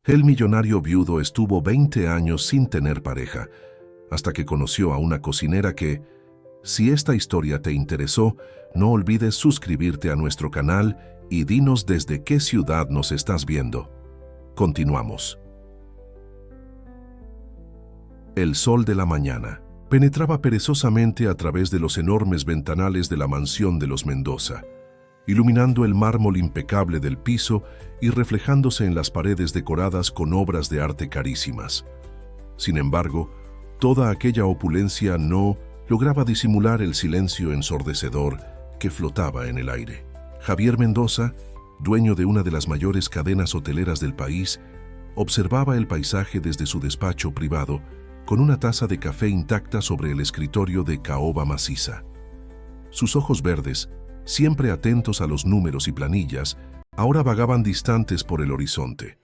El millonario viudo estuvo 20 años sin tener pareja, hasta que conoció a una cocinera que, si esta historia te interesó, no olvides suscribirte a nuestro canal y dinos desde qué ciudad nos estás viendo. Continuamos. El sol de la mañana penetraba perezosamente a través de los enormes ventanales de la mansión de los Mendoza, iluminando el mármol impecable del piso y reflejándose en las paredes decoradas con obras de arte carísimas. Sin embargo, toda aquella opulencia no lograba disimular el silencio ensordecedor que flotaba en el aire. Javier Mendoza, dueño de una de las mayores cadenas hoteleras del país, observaba el paisaje desde su despacho privado con una taza de café intacta sobre el escritorio de caoba maciza. Sus ojos verdes, siempre atentos a los números y planillas, ahora vagaban distantes por el horizonte.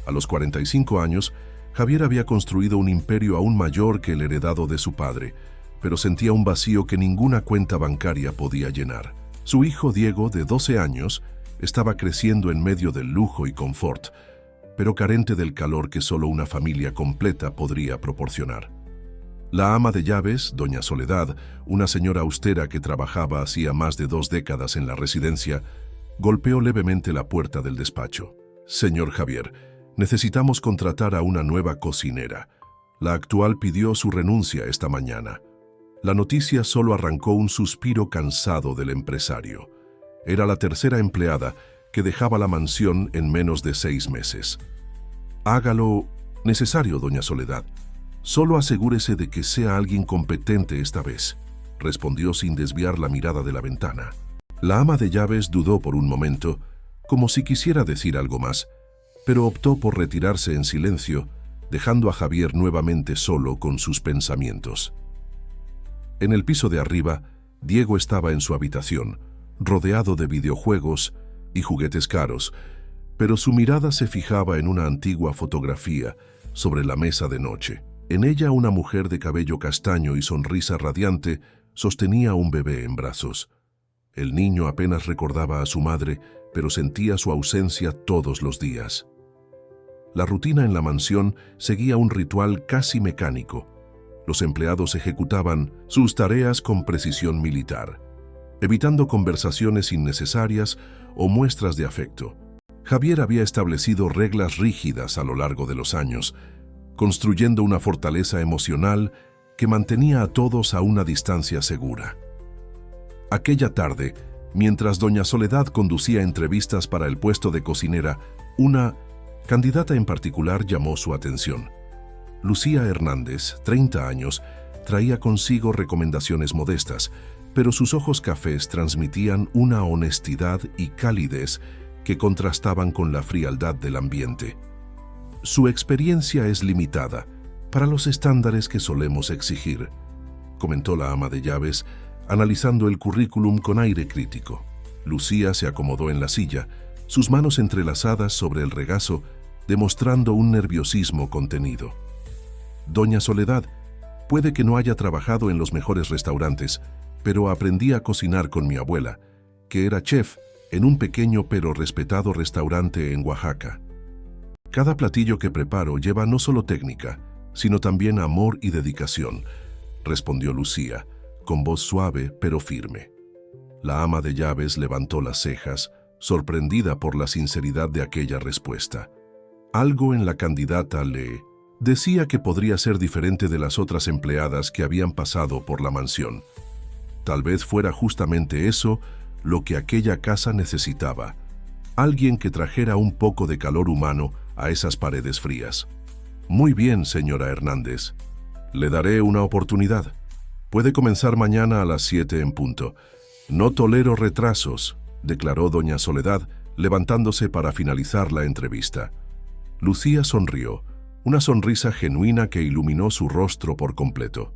A los 45 años, Javier había construido un imperio aún mayor que el heredado de su padre, pero sentía un vacío que ninguna cuenta bancaria podía llenar. Su hijo Diego, de 12 años, estaba creciendo en medio del lujo y confort, pero carente del calor que solo una familia completa podría proporcionar. La ama de llaves, doña Soledad, una señora austera que trabajaba hacía más de 2 décadas en la residencia, golpeó levemente la puerta del despacho. «Señor Javier, necesitamos contratar a una nueva cocinera. La actual pidió su renuncia esta mañana». La noticia solo arrancó un suspiro cansado del empresario. Era la tercera empleada que dejaba la mansión en menos de 6 meses. «Hágalo necesario, doña Soledad. Solo asegúrese de que sea alguien competente esta vez», respondió sin desviar la mirada de la ventana. La ama de llaves dudó por un momento, como si quisiera decir algo más, pero optó por retirarse en silencio, dejando a Javier nuevamente solo con sus pensamientos. En el piso de arriba, Diego estaba en su habitación, rodeado de videojuegos y juguetes caros, pero su mirada se fijaba en una antigua fotografía sobre la mesa de noche. En ella, una mujer de cabello castaño y sonrisa radiante sostenía a un bebé en brazos. El niño apenas recordaba a su madre, pero sentía su ausencia todos los días. La rutina en la mansión seguía un ritual casi mecánico. Los empleados ejecutaban sus tareas con precisión militar, evitando conversaciones innecesarias o muestras de afecto. Javier había establecido reglas rígidas a lo largo de los años, construyendo una fortaleza emocional que mantenía a todos a una distancia segura. Aquella tarde, mientras doña Soledad conducía entrevistas para el puesto de cocinera, una candidata en particular llamó su atención. Lucía Hernández, 30 años, traía consigo recomendaciones modestas, pero sus ojos cafés transmitían una honestidad y calidez que contrastaban con la frialdad del ambiente. «Su experiencia es limitada para los estándares que solemos exigir», comentó la ama de llaves, analizando el currículum con aire crítico. Lucía se acomodó en la silla, sus manos entrelazadas sobre el regazo, demostrando un nerviosismo contenido. «Doña Soledad, puede que no haya trabajado en los mejores restaurantes, pero aprendí a cocinar con mi abuela, que era chef en un pequeño pero respetado restaurante en Oaxaca. Cada platillo que preparo lleva no solo técnica, sino también amor y dedicación», respondió Lucía, con voz suave pero firme. La ama de llaves levantó las cejas, sorprendida por la sinceridad de aquella respuesta. Algo en la candidata le decía que podría ser diferente de las otras empleadas que habían pasado por la mansión. Tal vez fuera justamente eso lo que aquella casa necesitaba, alguien que trajera un poco de calor humano a esas paredes frías. «Muy bien, señora Hernández. Le daré una oportunidad. Puede comenzar mañana a las 7 en punto. No tolero retrasos», declaró doña Soledad, levantándose para finalizar la entrevista. Lucía sonrió, una sonrisa genuina que iluminó su rostro por completo.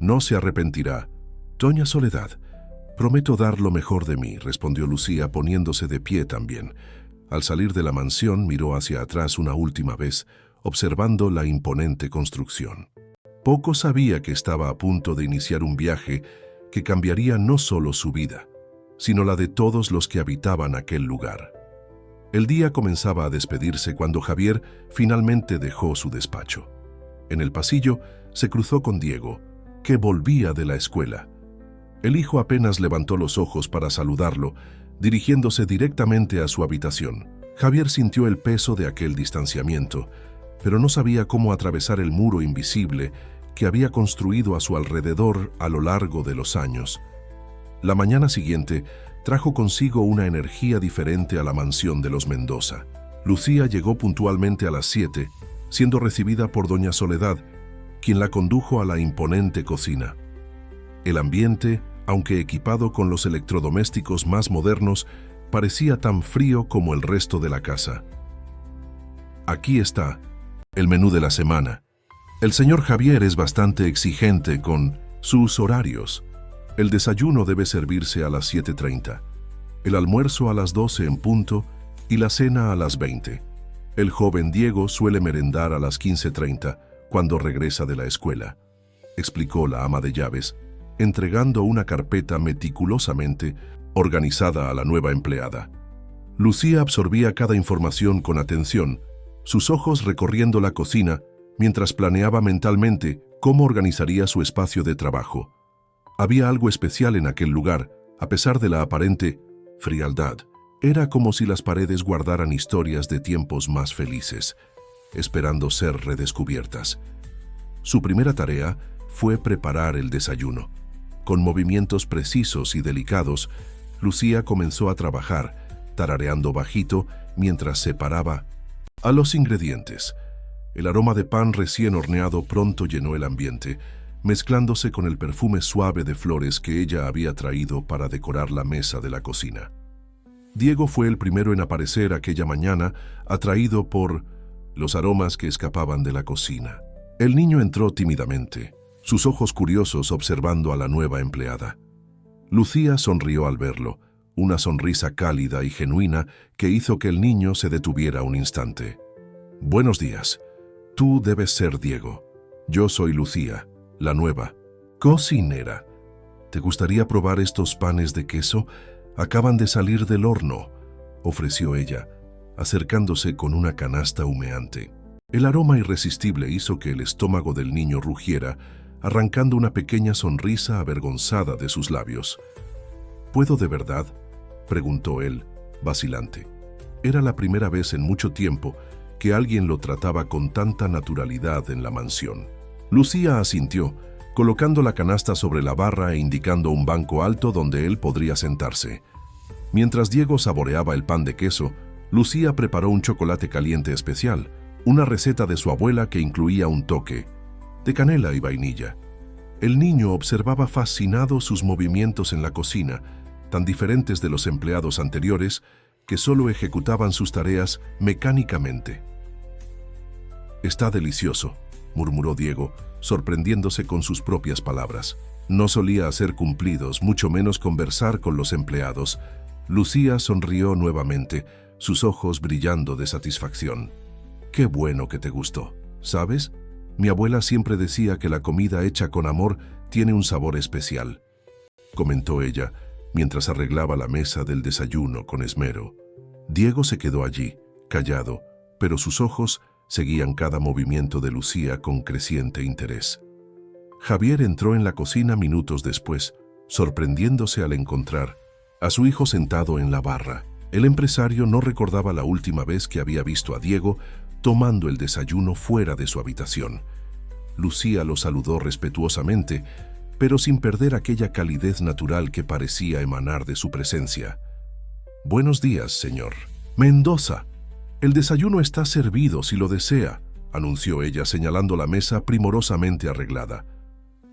«No se arrepentirá, doña Soledad. Prometo dar lo mejor de mí», respondió Lucía, poniéndose de pie también. Al salir de la mansión, miró hacia atrás una última vez, observando la imponente construcción. Poco sabía que estaba a punto de iniciar un viaje que cambiaría no solo su vida, sino la de todos los que habitaban aquel lugar. El día comenzaba a despedirse cuando Javier finalmente dejó su despacho. En el pasillo se cruzó con Diego, que volvía de la escuela. El hijo apenas levantó los ojos para saludarlo, dirigiéndose directamente a su habitación. Javier sintió el peso de aquel distanciamiento, pero no sabía cómo atravesar el muro invisible que había construido a su alrededor a lo largo de los años. La mañana siguiente trajo consigo una energía diferente a la mansión de los Mendoza. Lucía llegó puntualmente a las 7, siendo recibida por doña Soledad, quien la condujo a la imponente cocina. El ambiente, aunque equipado con los electrodomésticos más modernos, parecía tan frío como el resto de la casa. Aquí está el menú de la semana. El señor Javier es bastante exigente con sus horarios. El desayuno debe servirse a las 7:30, el almuerzo a las 12 en punto y la cena a las 20. El joven Diego suele merendar a las 15:30 cuando regresa de la escuela, explicó la ama de llaves, entregando una carpeta meticulosamente organizada a la nueva empleada. Lucía absorbía cada información con atención, sus ojos recorriendo la cocina mientras planeaba mentalmente cómo organizaría su espacio de trabajo. Había algo especial en aquel lugar, a pesar de la aparente frialdad. Era como si las paredes guardaran historias de tiempos más felices, esperando ser redescubiertas. Su primera tarea fue preparar el desayuno. Con movimientos precisos y delicados, Lucía comenzó a trabajar, tarareando bajito mientras separaba a los ingredientes. El aroma de pan recién horneado pronto llenó el ambiente, mezclándose con el perfume suave de flores que ella había traído para decorar la mesa de la cocina. Diego fue el primero en aparecer aquella mañana, atraído por los aromas que escapaban de la cocina. El niño entró tímidamente, sus ojos curiosos observando a la nueva empleada. Lucía sonrió al verlo, una sonrisa cálida y genuina que hizo que el niño se detuviera un instante. «Buenos días. Tú debes ser Diego. Yo soy Lucía, la nueva cocinera. ¿Te gustaría probar estos panes de queso? Acaban de salir del horno», ofreció ella, acercándose con una canasta humeante. El aroma irresistible hizo que el estómago del niño rugiera, arrancando una pequeña sonrisa avergonzada de sus labios. «¿Puedo de verdad?», preguntó él, vacilante. Era la primera vez en mucho tiempo que alguien lo trataba con tanta naturalidad en la mansión. Lucía asintió, colocando la canasta sobre la barra e indicando un banco alto donde él podría sentarse. Mientras Diego saboreaba el pan de queso, Lucía preparó un chocolate caliente especial, una receta de su abuela que incluía un toque de canela y vainilla. El niño observaba fascinado sus movimientos en la cocina, tan diferentes de los empleados anteriores que solo ejecutaban sus tareas mecánicamente. «Está delicioso», murmuró Diego, sorprendiéndose con sus propias palabras. No solía hacer cumplidos, mucho menos conversar con los empleados. Lucía sonrió nuevamente, sus ojos brillando de satisfacción. «Qué bueno que te gustó. ¿Sabes? Mi abuela siempre decía que la comida hecha con amor tiene un sabor especial», comentó ella, mientras arreglaba la mesa del desayuno con esmero. Diego se quedó allí, callado, pero sus ojos seguían cada movimiento de Lucía con creciente interés. Javier entró en la cocina minutos después, sorprendiéndose al encontrar a su hijo sentado en la barra. El empresario no recordaba la última vez que había visto a Diego tomando el desayuno fuera de su habitación. Lucía lo saludó respetuosamente, pero sin perder aquella calidez natural que parecía emanar de su presencia. «Buenos días, señor Mendoza. El desayuno está servido si lo desea», anunció ella señalando la mesa primorosamente arreglada.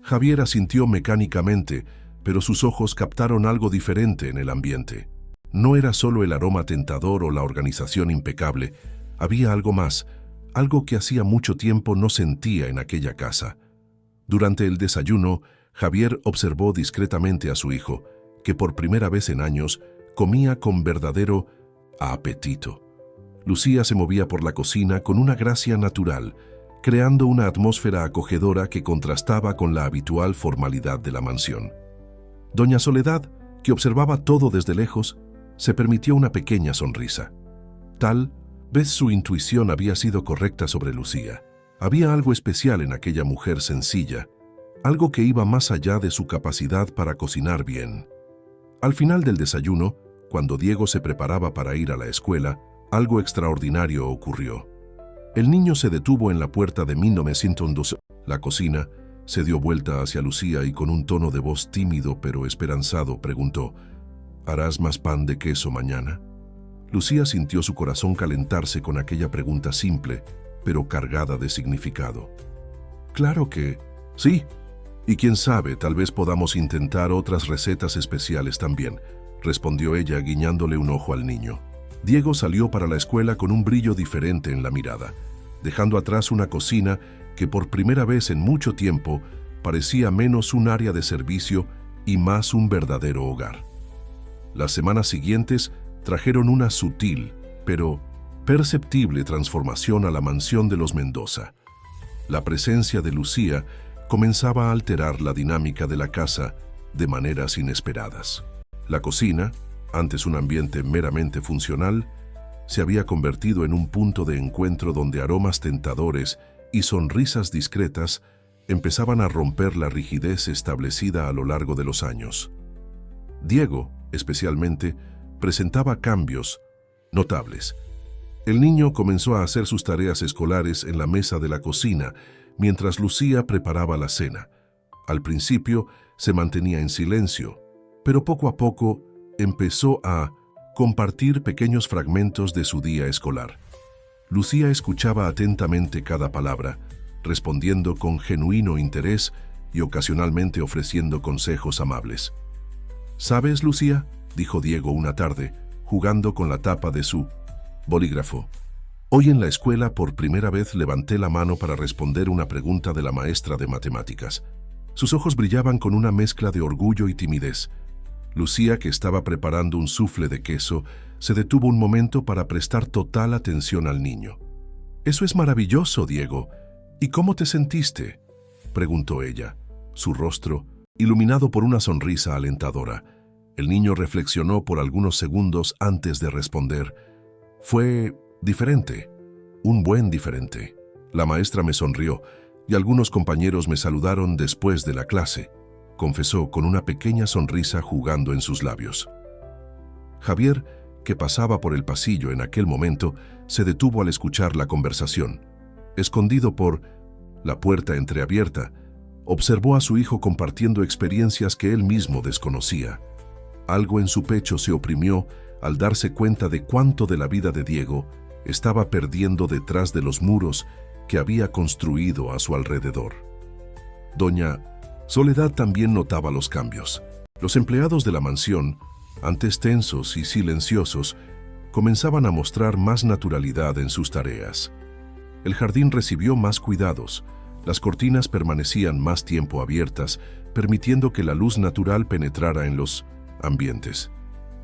Javier asintió mecánicamente, pero sus ojos captaron algo diferente en el ambiente. No era solo el aroma tentador o la organización impecable, había algo más, algo que hacía mucho tiempo no sentía en aquella casa. Durante el desayuno, Javier observó discretamente a su hijo, que por primera vez en años comía con verdadero apetito. Lucía se movía por la cocina con una gracia natural, creando una atmósfera acogedora que contrastaba con la habitual formalidad de la mansión. Doña Soledad, que observaba todo desde lejos, se permitió una pequeña sonrisa. Tal vez su intuición había sido correcta sobre Lucía. Había algo especial en aquella mujer sencilla, algo que iba más allá de su capacidad para cocinar bien. Al final del desayuno, cuando Diego se preparaba para ir a la escuela, algo extraordinario ocurrió. El niño se detuvo en la puerta de 1912. La cocina se dio vuelta hacia Lucía y con un tono de voz tímido pero esperanzado preguntó: ¿harás más pan de queso mañana? Lucía sintió su corazón calentarse con aquella pregunta simple, pero cargada de significado. Claro que sí. Y quién sabe, tal vez podamos intentar otras recetas especiales también, respondió ella guiñándole un ojo al niño. Diego salió para la escuela con un brillo diferente en la mirada, dejando atrás una cocina que por primera vez en mucho tiempo parecía menos un área de servicio y más un verdadero hogar. Las semanas siguientes trajeron una sutil, pero perceptible transformación a la mansión de los Mendoza. La presencia de Lucía comenzaba a alterar la dinámica de la casa de maneras inesperadas. La cocina, antes un ambiente meramente funcional, se había convertido en un punto de encuentro donde aromas tentadores y sonrisas discretas empezaban a romper la rigidez establecida a lo largo de los años. Diego, especialmente, presentaba cambios notables. El niño comenzó a hacer sus tareas escolares en la mesa de la cocina, mientras Lucía preparaba la cena. Al principio se mantenía en silencio, pero poco a poco empezó a compartir pequeños fragmentos de su día escolar. Lucía escuchaba atentamente cada palabra, respondiendo con genuino interés y ocasionalmente ofreciendo consejos amables. «¿Sabes, Lucía?», dijo Diego una tarde, jugando con la tapa de su bolígrafo. «Hoy en la escuela por primera vez levanté la mano para responder una pregunta de la maestra de matemáticas. Sus ojos brillaban con una mezcla de orgullo y timidez. Lucía, que estaba preparando un soufflé de queso, se detuvo un momento para prestar total atención al niño. «Eso es maravilloso, Diego. ¿Y cómo te sentiste?», preguntó ella, su rostro iluminado por una sonrisa alentadora. El niño reflexionó por algunos segundos antes de responder. «Fue diferente, un buen diferente». La maestra me sonrió y algunos compañeros me saludaron después de la clase, confesó con una pequeña sonrisa jugando en sus labios. Javier, que pasaba por el pasillo en aquel momento, se detuvo al escuchar la conversación. Escondido por la puerta entreabierta, observó a su hijo compartiendo experiencias que él mismo desconocía. Algo en su pecho se oprimió al darse cuenta de cuánto de la vida de Diego estaba perdiendo detrás de los muros que había construido a su alrededor. Doña Soledad también notaba los cambios. Los empleados de la mansión, antes tensos y silenciosos, comenzaban a mostrar más naturalidad en sus tareas. El jardín recibió más cuidados, las cortinas permanecían más tiempo abiertas, permitiendo que la luz natural penetrara en los ambientes.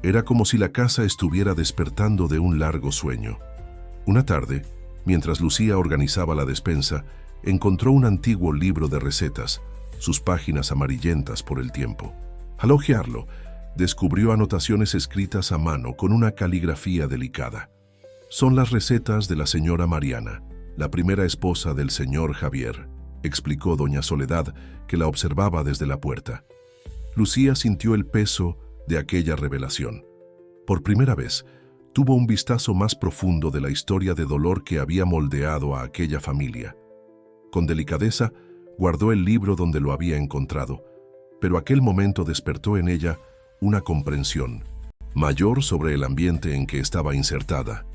Era como si la casa estuviera despertando de un largo sueño. Una tarde, mientras Lucía organizaba la despensa, encontró un antiguo libro de recetas, sus páginas amarillentas por el tiempo. Al hojearlo, descubrió anotaciones escritas a mano con una caligrafía delicada. «Son las recetas de la señora Mariana, la primera esposa del señor Javier», explicó doña Soledad, que la observaba desde la puerta. Lucía sintió el peso de aquella revelación. Por primera vez, tuvo un vistazo más profundo de la historia de dolor que había moldeado a aquella familia. Con delicadeza, guardó el libro donde lo había encontrado, pero aquel momento despertó en ella una comprensión mayor sobre el ambiente en que estaba insertada.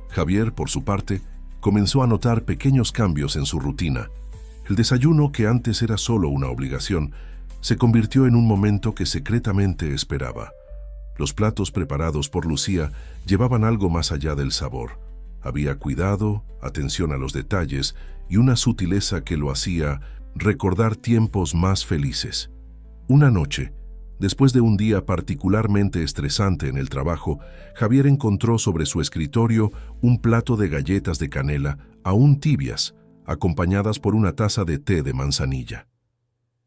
Javier, por su parte, comenzó a notar pequeños cambios en su rutina. El desayuno, que antes era solo una obligación, se convirtió en un momento que secretamente esperaba. Los platos preparados por Lucía llevaban algo más allá del sabor. Había cuidado, atención a los detalles y una sutileza que lo hacía recordar tiempos más felices. Una noche, después de un día particularmente estresante en el trabajo, Javier encontró sobre su escritorio un plato de galletas de canela, aún tibias, acompañadas por una taza de té de manzanilla.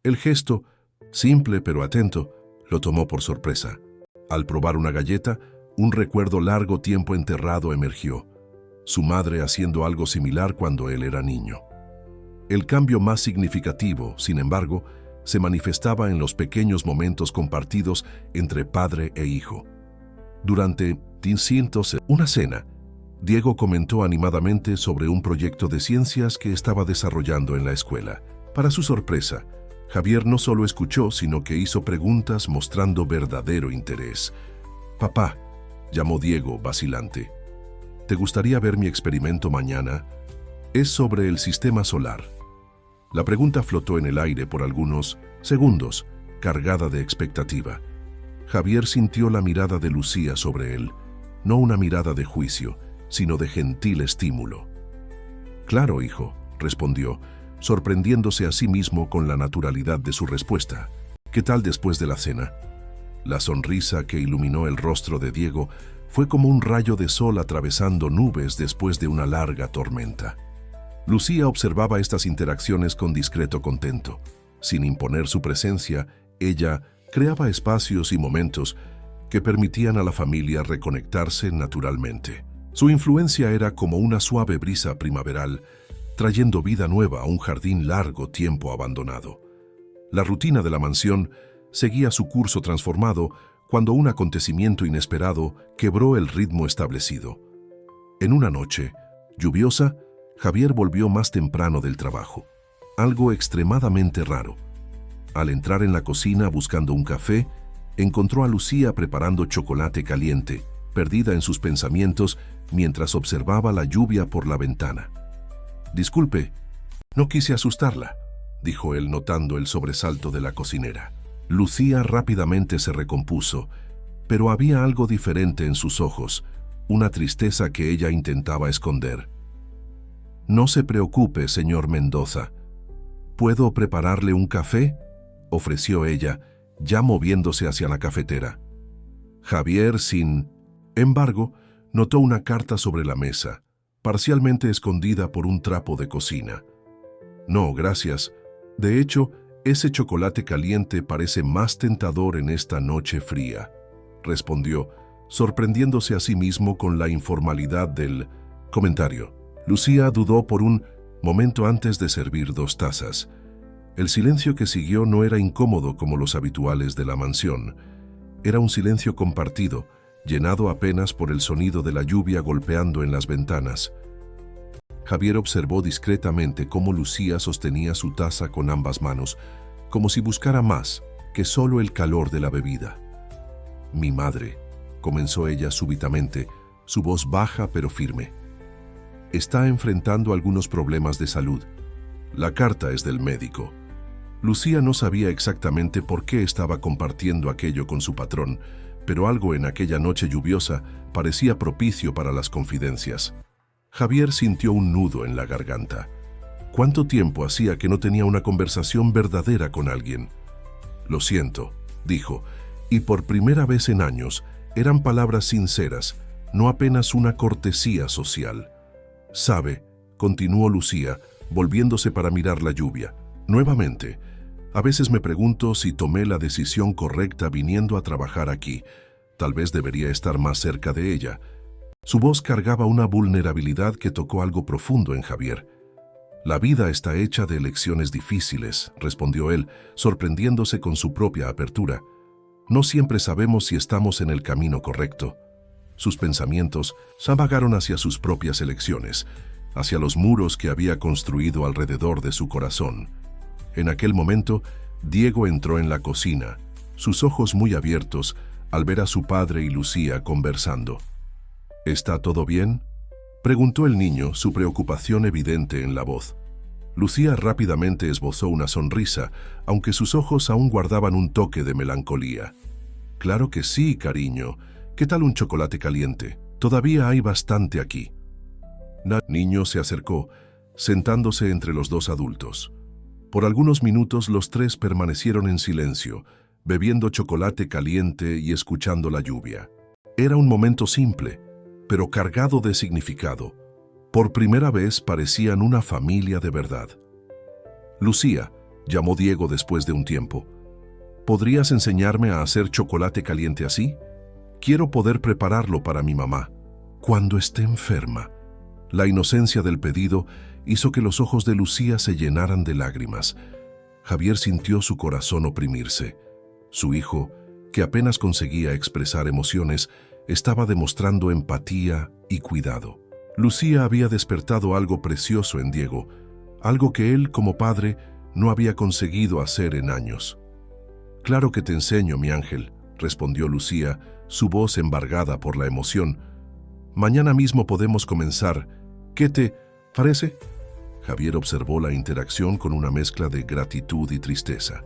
El gesto, simple pero atento, lo tomó por sorpresa. Al probar una galleta, Un recuerdo largo tiempo enterrado emergió, su madre haciendo algo similar cuando él era niño. El cambio más significativo, sin embargo, se manifestaba en los pequeños momentos compartidos entre padre e hijo. Durante una cena, Diego comentó animadamente sobre un proyecto de ciencias que estaba desarrollando en la escuela. Para su sorpresa, Javier no solo escuchó, sino que hizo preguntas mostrando verdadero interés. «Papá», llamó Diego, vacilante, «¿te gustaría ver mi experimento mañana? Es sobre el sistema solar». La pregunta flotó en el aire por algunos segundos, cargada de expectativa. Javier sintió la mirada de Lucía sobre él, no una mirada de juicio, sino de gentil estímulo. «Claro, hijo», respondió, sorprendiéndose a sí mismo con la naturalidad de su respuesta. «¿Qué tal después de la cena?» La sonrisa que iluminó el rostro de Diego fue como un rayo de sol atravesando nubes después de una larga tormenta. Lucía observaba estas interacciones con discreto contento. Sin imponer su presencia, ella creaba espacios y momentos que permitían a la familia reconectarse naturalmente. Su influencia era como una suave brisa primaveral, trayendo vida nueva a un jardín largo tiempo abandonado. La rutina de la mansión seguía su curso transformado cuando un acontecimiento inesperado quebró el ritmo establecido. En una noche lluviosa, Javier volvió más temprano del trabajo. Algo extremadamente raro. Al entrar en la cocina buscando un café, encontró a Lucía preparando chocolate caliente, perdida en sus pensamientos mientras observaba la lluvia por la ventana. «Disculpe, no quise asustarla», dijo él notando el sobresalto de la cocinera. Lucía rápidamente se recompuso, pero había algo diferente en sus ojos, una tristeza que ella intentaba esconder. «No se preocupe, señor Mendoza. ¿Puedo prepararle un café?», ofreció ella, ya moviéndose hacia la cafetera. Javier, sin embargo, notó una carta sobre la mesa, parcialmente escondida por un trapo de cocina. «No, gracias. De hecho, ese chocolate caliente parece más tentador en esta noche fría», respondió, sorprendiéndose a sí mismo con la informalidad del comentario. Lucía dudó por un momento antes de servir 2 tazas. El silencio que siguió no era incómodo como los habituales de la mansión. Era un silencio compartido, llenado apenas por el sonido de la lluvia golpeando en las ventanas. Javier observó discretamente cómo Lucía sostenía su taza con ambas manos, como si buscara más que solo el calor de la bebida. «Mi madre», comenzó ella súbitamente, su voz baja pero firme, «está enfrentando algunos problemas de salud. La carta es del médico». Lucía no sabía exactamente por qué estaba compartiendo aquello con su patrón, pero algo en aquella noche lluviosa parecía propicio para las confidencias. Javier sintió un nudo en la garganta. ¿Cuánto tiempo hacía que no tenía una conversación verdadera con alguien? «Lo siento», dijo, y por primera vez en años eran palabras sinceras, no apenas una cortesía social. «Sabe», continuó Lucía, volviéndose para mirar la lluvia, nuevamente, «a veces me pregunto si tomé la decisión correcta viniendo a trabajar aquí. Tal vez debería estar más cerca de ella». Su voz cargaba una vulnerabilidad que tocó algo profundo en Javier. «La vida está hecha de elecciones difíciles», respondió él, sorprendiéndose con su propia apertura. «No siempre sabemos si estamos en el camino correcto». Sus pensamientos se vagaron hacia sus propias elecciones, hacia los muros que había construido alrededor de su corazón. En aquel momento, Diego entró en la cocina, sus ojos muy abiertos al ver a su padre y Lucía conversando. «¿Está todo bien?», preguntó el niño, su preocupación evidente en la voz. Lucía rápidamente esbozó una sonrisa, aunque sus ojos aún guardaban un toque de melancolía. «Claro que sí, cariño. ¿Qué tal un chocolate caliente? Todavía hay bastante aquí». El niño se acercó, sentándose entre los 2 adultos. Por algunos minutos los 3 permanecieron en silencio, bebiendo chocolate caliente y escuchando la lluvia. Era un momento simple, pero cargado de significado. Por primera vez parecían una familia de verdad. «Lucía», llamó Diego después de un tiempo, «¿podrías enseñarme a hacer chocolate caliente así? Quiero poder prepararlo para mi mamá cuando esté enferma. La inocencia del pedido hizo que los ojos de Lucía se llenaran de lágrimas. Javier sintió su corazón oprimirse. Su hijo, que apenas conseguía expresar emociones, estaba demostrando empatía y cuidado. Lucía había despertado algo precioso en Diego, algo que él, como padre, no había conseguido hacer en años. «Claro que te enseño, mi ángel», respondió Lucía, su voz embargada por la emoción. «Mañana mismo podemos comenzar. ¿Qué te parece?» Javier observó la interacción con una mezcla de gratitud y tristeza.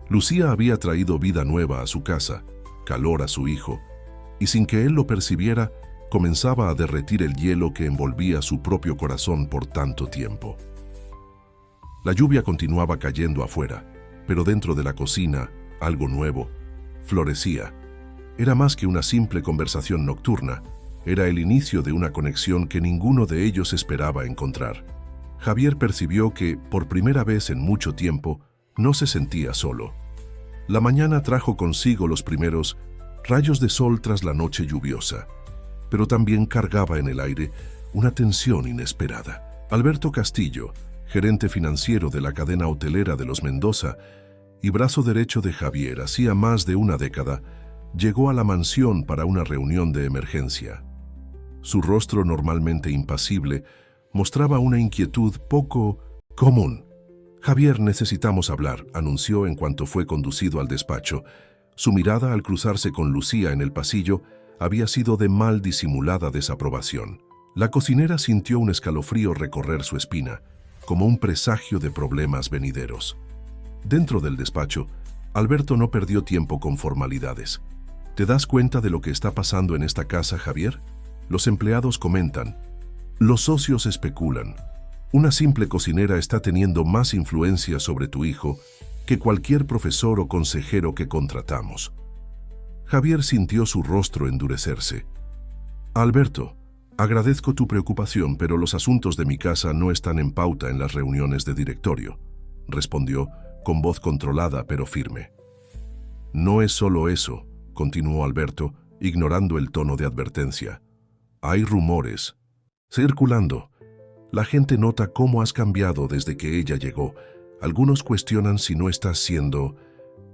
Lucía había traído vida nueva a su casa, calor a su hijo, y sin que él lo percibiera, comenzaba a derretir el hielo que envolvía su propio corazón por tanto tiempo. La lluvia continuaba cayendo afuera, pero dentro de la cocina, algo nuevo florecía. Era más que una simple conversación nocturna, era el inicio de una conexión que ninguno de ellos esperaba encontrar. Javier percibió que, por primera vez en mucho tiempo, no se sentía solo. La mañana trajo consigo los primeros rayos de sol tras la noche lluviosa, pero también cargaba en el aire una tensión inesperada. Alberto Castillo, gerente financiero de la cadena hotelera de los Mendoza y brazo derecho de Javier hacía más de una década, llegó a la mansión para una reunión de emergencia. Su rostro, normalmente impasible, mostraba una inquietud poco común. «Javier, necesitamos hablar», anunció en cuanto fue conducido al despacho. Su mirada, al cruzarse con Lucía en el pasillo, había sido de mal disimulada desaprobación. La cocinera sintió un escalofrío recorrer su espina, como un presagio de problemas venideros. Dentro del despacho, Alberto no perdió tiempo con formalidades. «¿Te das cuenta de lo que está pasando en esta casa, Javier? Los empleados comentan. Los socios especulan. Una simple cocinera está teniendo más influencia sobre tu hijo que cualquier profesor o consejero que contratamos». Javier sintió su rostro endurecerse. «Alberto, agradezco tu preocupación, pero los asuntos de mi casa no están en pauta en las reuniones de directorio», respondió con voz controlada pero firme. «No es solo eso», continuó Alberto, ignorando el tono de advertencia. «Hay rumores circulando. La gente nota cómo has cambiado desde que ella llegó. Algunos cuestionan si no estás siendo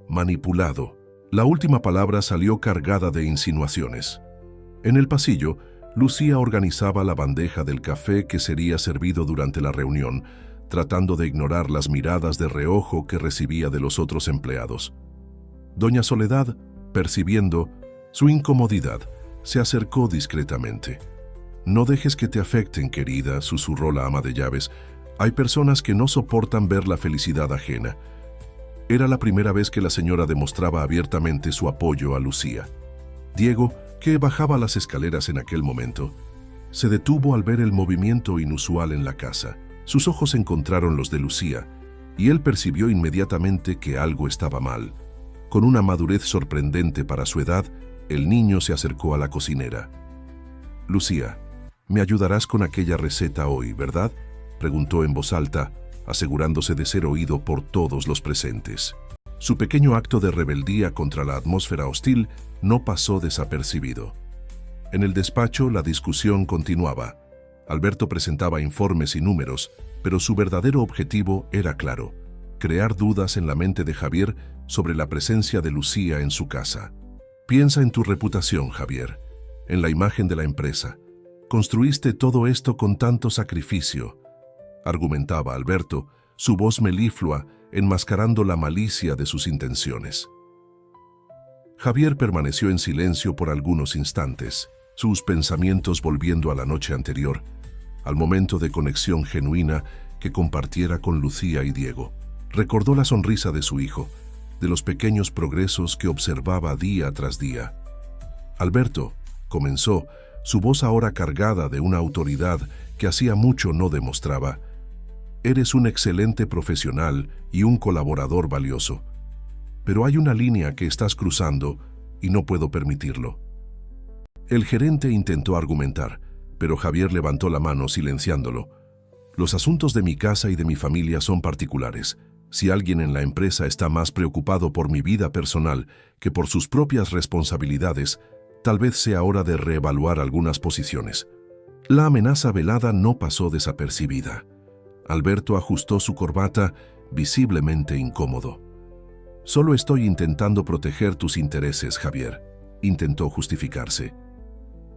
manipulado». La última palabra salió cargada de insinuaciones. En el pasillo, Lucía organizaba la bandeja del café que sería servido durante la reunión, tratando de ignorar las miradas de reojo que recibía de los otros empleados. Doña Soledad, percibiendo su incomodidad, se acercó discretamente. «No dejes que te afecten, querida», susurró la ama de llaves. «Hay personas que no soportan ver la felicidad ajena». Era la primera vez que la señora demostraba abiertamente su apoyo a Lucía. Diego, que bajaba las escaleras en aquel momento, se detuvo al ver el movimiento inusual en la casa. Sus ojos encontraron los de Lucía, y él percibió inmediatamente que algo estaba mal. Con una madurez sorprendente para su edad, el niño se acercó a la cocinera. «Lucía, me ayudarás con aquella receta hoy, ¿verdad?», preguntó en voz alta, asegurándose de ser oído por todos los presentes. Su pequeño acto de rebeldía contra la atmósfera hostil no pasó desapercibido. En el despacho la discusión continuaba. Alberto presentaba informes y números, pero su verdadero objetivo era claro: crear dudas en la mente de Javier sobre la presencia de Lucía en su casa. «Piensa en tu reputación, Javier, en la imagen de la empresa. Construiste todo esto con tanto sacrificio», argumentaba Alberto, su voz meliflua enmascarando la malicia de sus intenciones. Javier permaneció en silencio por algunos instantes, sus pensamientos volviendo a la noche anterior, al momento de conexión genuina que compartiera con Lucía y Diego. Recordó la sonrisa de su hijo, de los pequeños progresos que observaba día tras día. «Alberto», comenzó, su voz ahora cargada de una autoridad que hacía mucho no demostraba, «eres un excelente profesional y un colaborador valioso. Pero hay una línea que estás cruzando y no puedo permitirlo». El gerente intentó argumentar, pero Javier levantó la mano silenciándolo. «Los asuntos de mi casa y de mi familia son particulares. Si alguien en la empresa está más preocupado por mi vida personal que por sus propias responsabilidades, Tal vez sea hora de reevaluar algunas posiciones. La amenaza velada no pasó desapercibida. Alberto ajustó su corbata, visiblemente incómodo. «Solo estoy intentando proteger tus intereses, Javier», intentó justificarse.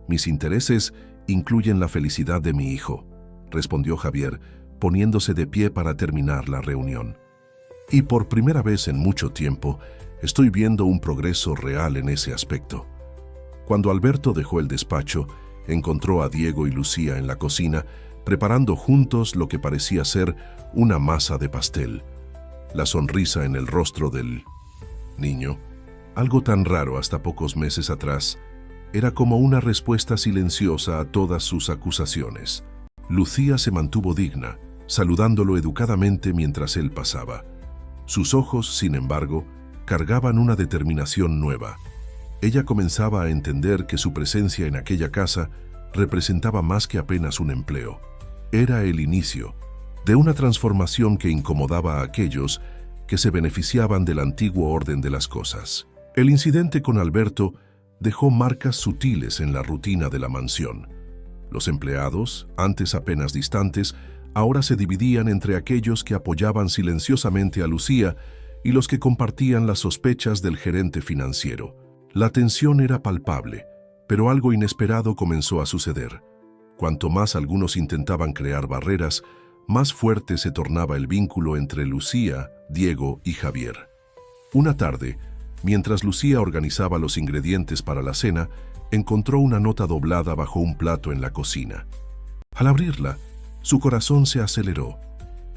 «Mis intereses incluyen la felicidad de mi hijo», respondió Javier, poniéndose de pie para terminar la reunión. «Y por primera vez en mucho tiempo, estoy viendo un progreso real en ese aspecto». Cuando Alberto dejó el despacho, encontró a Diego y Lucía en la cocina, preparando juntos lo que parecía ser una masa de pastel. La sonrisa en el rostro del niño, algo tan raro hasta pocos meses atrás, era como una respuesta silenciosa a todas sus acusaciones. Lucía se mantuvo digna, saludándolo educadamente mientras él pasaba. Sus ojos, sin embargo, cargaban una determinación nueva. Ella comenzaba a entender que su presencia en aquella casa representaba más que apenas un empleo. Era el inicio de una transformación que incomodaba a aquellos que se beneficiaban del antiguo orden de las cosas. El incidente con Alberto dejó marcas sutiles en la rutina de la mansión. Los empleados, antes apenas distantes, ahora se dividían entre aquellos que apoyaban silenciosamente a Lucía y los que compartían las sospechas del gerente financiero. La tensión era palpable, pero algo inesperado comenzó a suceder. Cuanto más algunos intentaban crear barreras, más fuerte se tornaba el vínculo entre Lucía, Diego y Javier. Una tarde, mientras Lucía organizaba los ingredientes para la cena, encontró una nota doblada bajo un plato en la cocina. Al abrirla, su corazón se aceleró.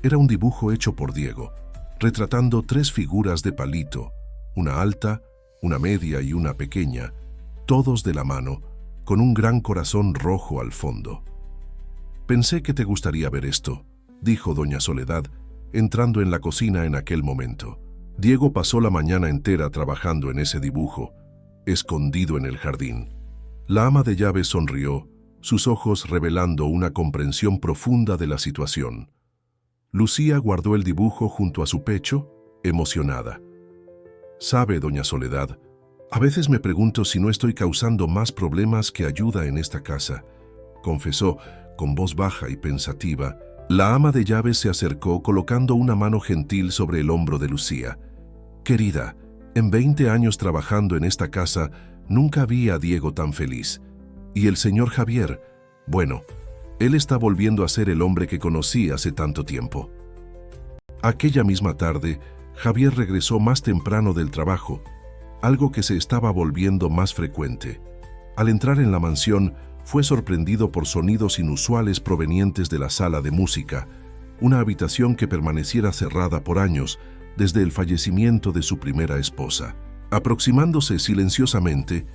Era un dibujo hecho por Diego, retratando 3 figuras de palito, una alta, una media y una pequeña, todos de la mano, con un gran corazón rojo al fondo. «Pensé que te gustaría ver esto», dijo doña Soledad, entrando en la cocina en aquel momento. Diego pasó la mañana entera trabajando en ese dibujo, escondido en el jardín. La ama de llaves sonrió, sus ojos revelando una comprensión profunda de la situación. Lucía guardó el dibujo junto a su pecho, emocionada. «Sabe, doña Soledad, a veces me pregunto si no estoy causando más problemas que ayuda en esta casa», confesó con voz baja y pensativa. La ama de llaves se acercó colocando una mano gentil sobre el hombro de Lucía. «Querida, en 20 años trabajando en esta casa, nunca vi a Diego tan feliz. Y el señor Javier, bueno, él está volviendo a ser el hombre que conocí hace tanto tiempo». Aquella misma tarde, Javier regresó más temprano del trabajo, algo que se estaba volviendo más frecuente. Al entrar en la mansión, fue sorprendido por sonidos inusuales provenientes de la sala de música, una habitación que permaneciera cerrada por años desde el fallecimiento de su primera esposa. Aproximándose silenciosamente,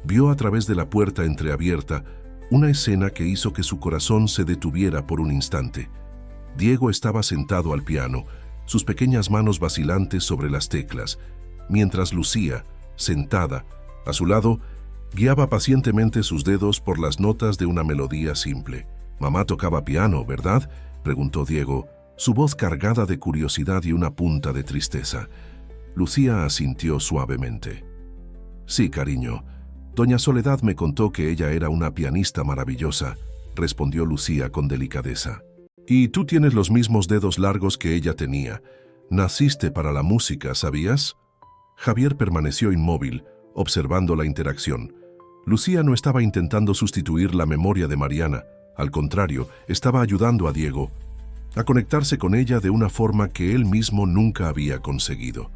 vio a través de la puerta entreabierta una escena que hizo que su corazón se detuviera por un instante. Diego estaba sentado al piano, sus pequeñas manos vacilantes sobre las teclas, mientras Lucía, sentada, a su lado, guiaba pacientemente sus dedos por las notas de una melodía simple. «Mamá tocaba piano, ¿verdad?», preguntó Diego, su voz cargada de curiosidad y una punta de tristeza. Lucía asintió suavemente. «Sí, cariño. Doña Soledad me contó que ella era una pianista maravillosa», respondió Lucía con delicadeza. «Y tú tienes los mismos dedos largos que ella tenía. Naciste para la música, ¿sabías?». Javier permaneció inmóvil, observando la interacción. Lucía no estaba intentando sustituir la memoria de Mariana, al contrario, estaba ayudando a Diego a conectarse con ella de una forma que él mismo nunca había conseguido.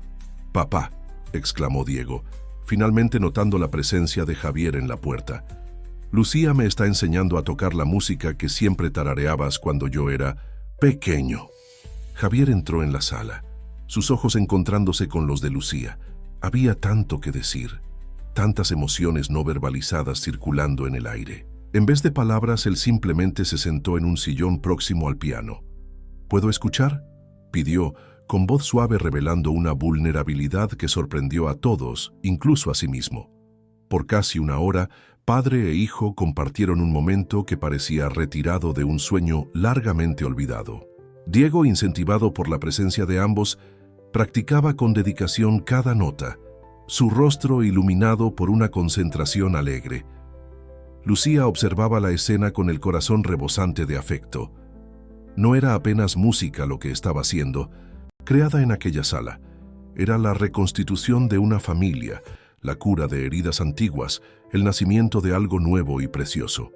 «Papá», exclamó Diego, finalmente notando la presencia de Javier en la puerta. «Lucía me está enseñando a tocar la música que siempre tarareabas cuando yo era pequeño». Javier entró en la sala, sus ojos encontrándose con los de Lucía. Había tanto que decir, tantas emociones no verbalizadas circulando en el aire. En vez de palabras, él simplemente se sentó en un sillón próximo al piano. «¿Puedo escuchar?», pidió, con voz suave revelando una vulnerabilidad que sorprendió a todos, incluso a sí mismo. Por casi una hora, padre e hijo compartieron un momento que parecía retirado de un sueño largamente olvidado. Diego, incentivado por la presencia de ambos, practicaba con dedicación cada nota, su rostro iluminado por una concentración alegre. Lucía observaba la escena con el corazón rebosante de afecto. No era apenas música lo que estaba haciendo, creada en aquella sala. Era la reconstitución de una familia, la cura de heridas antiguas, el nacimiento de algo nuevo y precioso.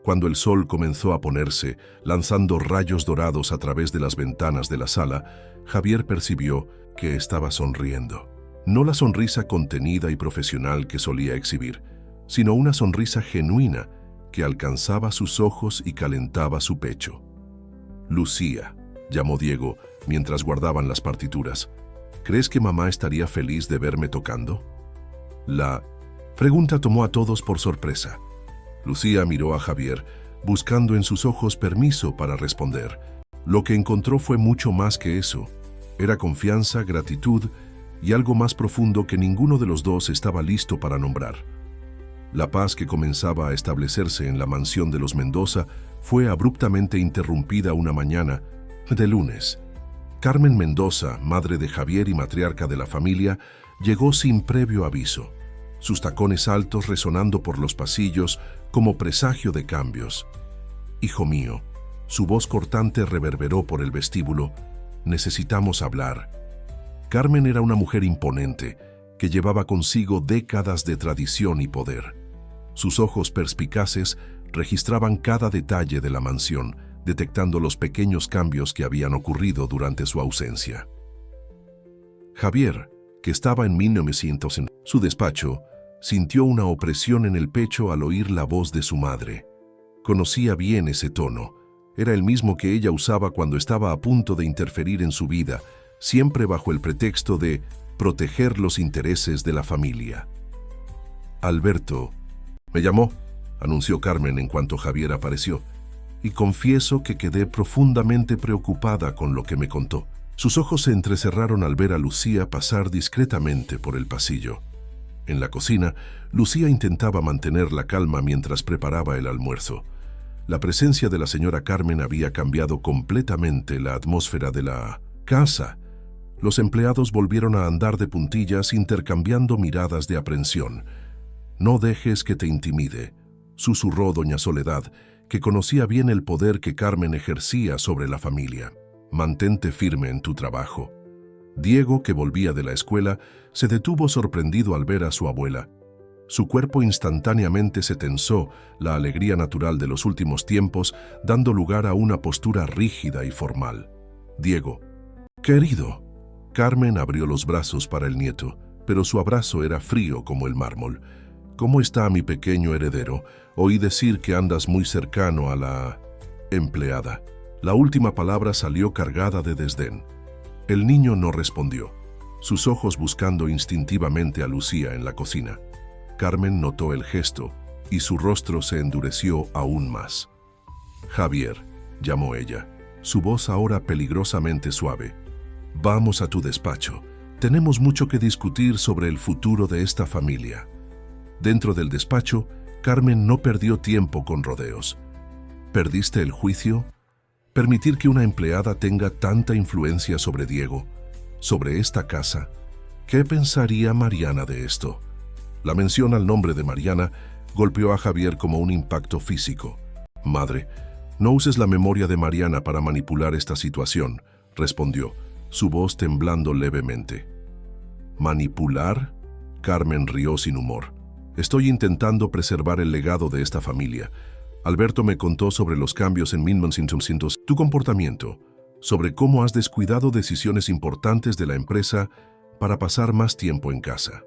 Cuando el sol comenzó a ponerse, lanzando rayos dorados a través de las ventanas de la sala, Javier percibió que estaba sonriendo. No la sonrisa contenida y profesional que solía exhibir, sino una sonrisa genuina que alcanzaba sus ojos y calentaba su pecho. «Lucía», llamó Diego mientras guardaban las partituras. «¿Crees que mamá estaría feliz de verme tocando?» La pregunta tomó a todos por sorpresa. Lucía miró a Javier, buscando en sus ojos permiso para responder. Lo que encontró fue mucho más que eso. Era confianza, gratitud y algo más profundo que ninguno de los dos estaba listo para nombrar. La paz que comenzaba a establecerse en la mansión de los Mendoza fue abruptamente interrumpida una mañana de lunes. Carmen Mendoza, madre de Javier y matriarca de la familia, llegó sin previo aviso, sus tacones altos resonando por los pasillos como presagio de cambios. «Hijo mío», su voz cortante reverberó por el vestíbulo, «necesitamos hablar». Carmen era una mujer imponente, que llevaba consigo décadas de tradición y poder. Sus ojos perspicaces registraban cada detalle de la mansión, detectando los pequeños cambios que habían ocurrido durante su ausencia. Javier, que estaba en 1900 en su despacho, sintió una opresión en el pecho al oír la voz de su madre. Conocía bien ese tono. Era el mismo que ella usaba cuando estaba a punto de interferir en su vida, siempre bajo el pretexto de proteger los intereses de la familia. «Alberto me llamó», anunció Carmen en cuanto Javier apareció, «y confieso que quedé profundamente preocupada con lo que me contó». Sus ojos se entrecerraron al ver a Lucía pasar discretamente por el pasillo. En la cocina, Lucía intentaba mantener la calma mientras preparaba el almuerzo. La presencia de la señora Carmen había cambiado completamente la atmósfera de la casa. Los empleados volvieron a andar de puntillas intercambiando miradas de aprensión. «No dejes que te intimide», susurró doña Soledad, que conocía bien el poder que Carmen ejercía sobre la familia. «Mantente firme en tu trabajo». Diego, que volvía de la escuela, se detuvo sorprendido al ver a su abuela. Su cuerpo instantáneamente se tensó, la alegría natural de los últimos tiempos dando lugar a una postura rígida y formal. «Diego». «Querido». Carmen abrió los brazos para el nieto, pero su abrazo era frío como el mármol. «¿Cómo está mi pequeño heredero? Oí decir que andas muy cercano a la empleada». La última palabra salió cargada de desdén. El niño no respondió, sus ojos buscando instintivamente a Lucía en la cocina. Carmen notó el gesto y su rostro se endureció aún más. «Javier», llamó ella, su voz ahora peligrosamente suave. «Vamos a tu despacho. Tenemos mucho que discutir sobre el futuro de esta familia». Dentro del despacho, Carmen no perdió tiempo con rodeos. «¿Perdiste el juicio? Permitir que una empleada tenga tanta influencia sobre Diego, sobre esta casa. ¿Qué pensaría Mariana de esto?». La mención al nombre de Mariana golpeó a Javier como un impacto físico. «Madre, no uses la memoria de Mariana para manipular esta situación», respondió, su voz temblando levemente. «¿Manipular?». Carmen rió sin humor. «Estoy intentando preservar el legado de esta familia. Alberto me contó sobre los cambios en 1900, tu comportamiento, sobre cómo has descuidado decisiones importantes de la empresa para pasar más tiempo en casa».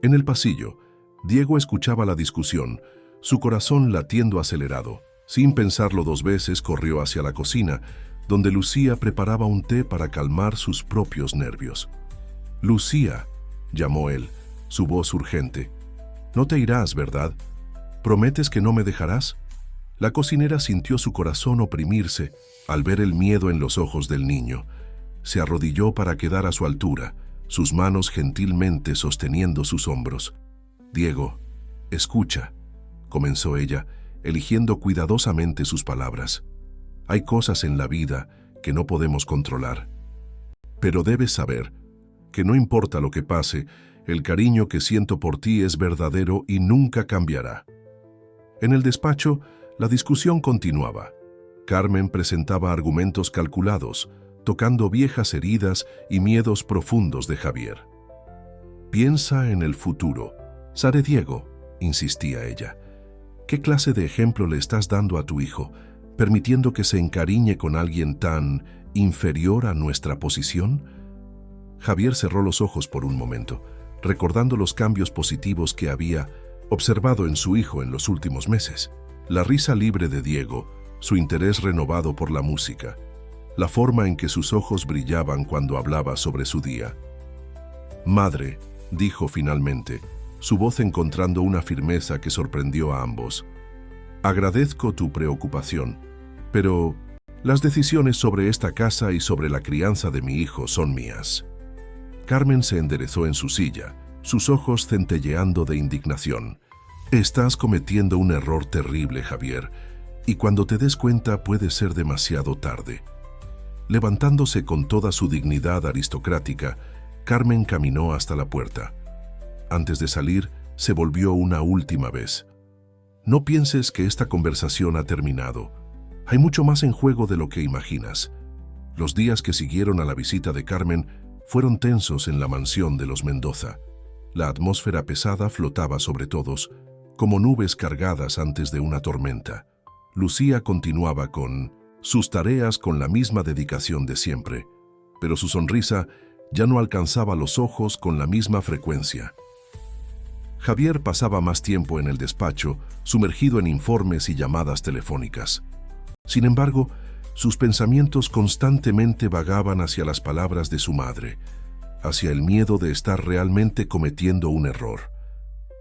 En el pasillo, Diego escuchaba la discusión, su corazón latiendo acelerado. Sin pensarlo dos veces, corrió hacia la cocina, donde Lucía preparaba un té para calmar sus propios nervios. «Lucía», llamó él, su voz urgente. «No te irás, ¿verdad? ¿Prometes que no me dejarás?». La cocinera sintió su corazón oprimirse al ver el miedo en los ojos del niño. Se arrodilló para quedar a su altura, sus manos gentilmente sosteniendo sus hombros. «Diego, escucha», comenzó ella, eligiendo cuidadosamente sus palabras. «Hay cosas en la vida que no podemos controlar. Pero debes saber que no importa lo que pase, el cariño que siento por ti es verdadero y nunca cambiará. En el despacho, la discusión continuaba. Carmen presentaba argumentos calculados, tocando viejas heridas y miedos profundos de Javier. Piensa en el futuro. Sare Diego, insistía ella. ¿Qué clase de ejemplo le estás dando a tu hijo, permitiendo que se encariñe con alguien tan inferior a nuestra posición? Javier cerró los ojos por un momento, recordando los cambios positivos que había observado en su hijo en los últimos meses. La risa libre de Diego, su interés renovado por la música, la forma en que sus ojos brillaban cuando hablaba sobre su día. «Madre», dijo finalmente, su voz encontrando una firmeza que sorprendió a ambos. «Agradezco tu preocupación, pero las decisiones sobre esta casa y sobre la crianza de mi hijo son mías». Carmen se enderezó en su silla, sus ojos centelleando de indignación. «Estás cometiendo un error terrible, Javier, y cuando te des cuenta puede ser demasiado tarde». Levantándose con toda su dignidad aristocrática, Carmen caminó hasta la puerta. Antes de salir, se volvió una última vez. «No pienses que esta conversación ha terminado. Hay mucho más en juego de lo que imaginas». Los días que siguieron a la visita de Carmen fueron tensos en la mansión de los Mendoza. La atmósfera pesada flotaba sobre todos, como nubes cargadas antes de una tormenta. Lucía continuaba con sus tareas con la misma dedicación de siempre, pero su sonrisa ya no alcanzaba los ojos con la misma frecuencia. Javier pasaba más tiempo en el despacho, sumergido en informes y llamadas telefónicas. Sin embargo, sus pensamientos constantemente vagaban hacia las palabras de su madre, hacia el miedo de estar realmente cometiendo un error,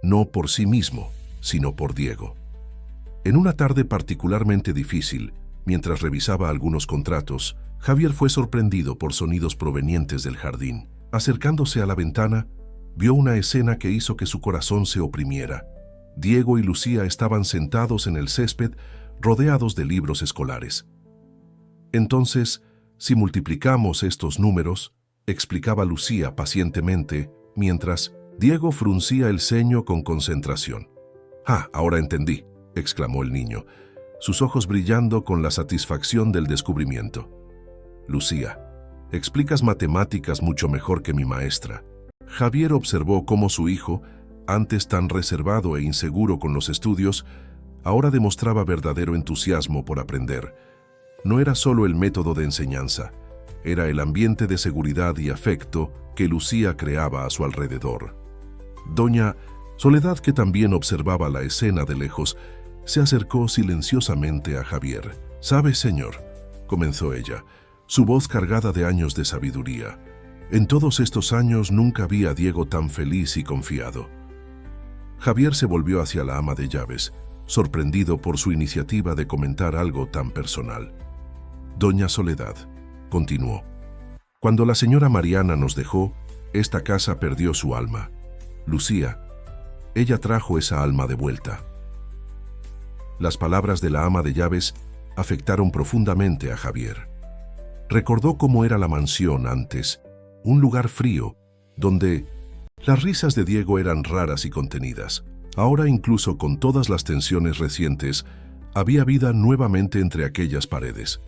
no por sí mismo, sino por Diego. En una tarde particularmente difícil, mientras revisaba algunos contratos, Javier fue sorprendido por sonidos provenientes del jardín. Acercándose a la ventana, vio una escena que hizo que su corazón se oprimiera. Diego y Lucía estaban sentados en el césped, rodeados de libros escolares. «Entonces, si multiplicamos estos números», explicaba Lucía pacientemente, mientras Diego fruncía el ceño con concentración. «Ah, ahora entendí», exclamó el niño, sus ojos brillando con la satisfacción del descubrimiento. «Lucía, explicas matemáticas mucho mejor que mi maestra». Javier observó cómo su hijo, antes tan reservado e inseguro con los estudios, ahora demostraba verdadero entusiasmo por aprender. No era solo el método de enseñanza, era el ambiente de seguridad y afecto que Lucía creaba a su alrededor. Doña Soledad, que también observaba la escena de lejos, se acercó silenciosamente a Javier. «¿Sabe, señor?», comenzó ella, su voz cargada de años de sabiduría. «En todos estos años nunca vi a Diego tan feliz y confiado». Javier se volvió hacia la ama de llaves, sorprendido por su iniciativa de comentar algo tan personal. «Doña Soledad», continuó, «cuando la señora Mariana nos dejó, esta casa perdió su alma. Lucía, ella trajo esa alma de vuelta». Las palabras de la ama de llaves afectaron profundamente a Javier. Recordó cómo era la mansión antes, un lugar frío, donde las risas de Diego eran raras y contenidas. Ahora, incluso con todas las tensiones recientes, había vida nuevamente entre aquellas paredes.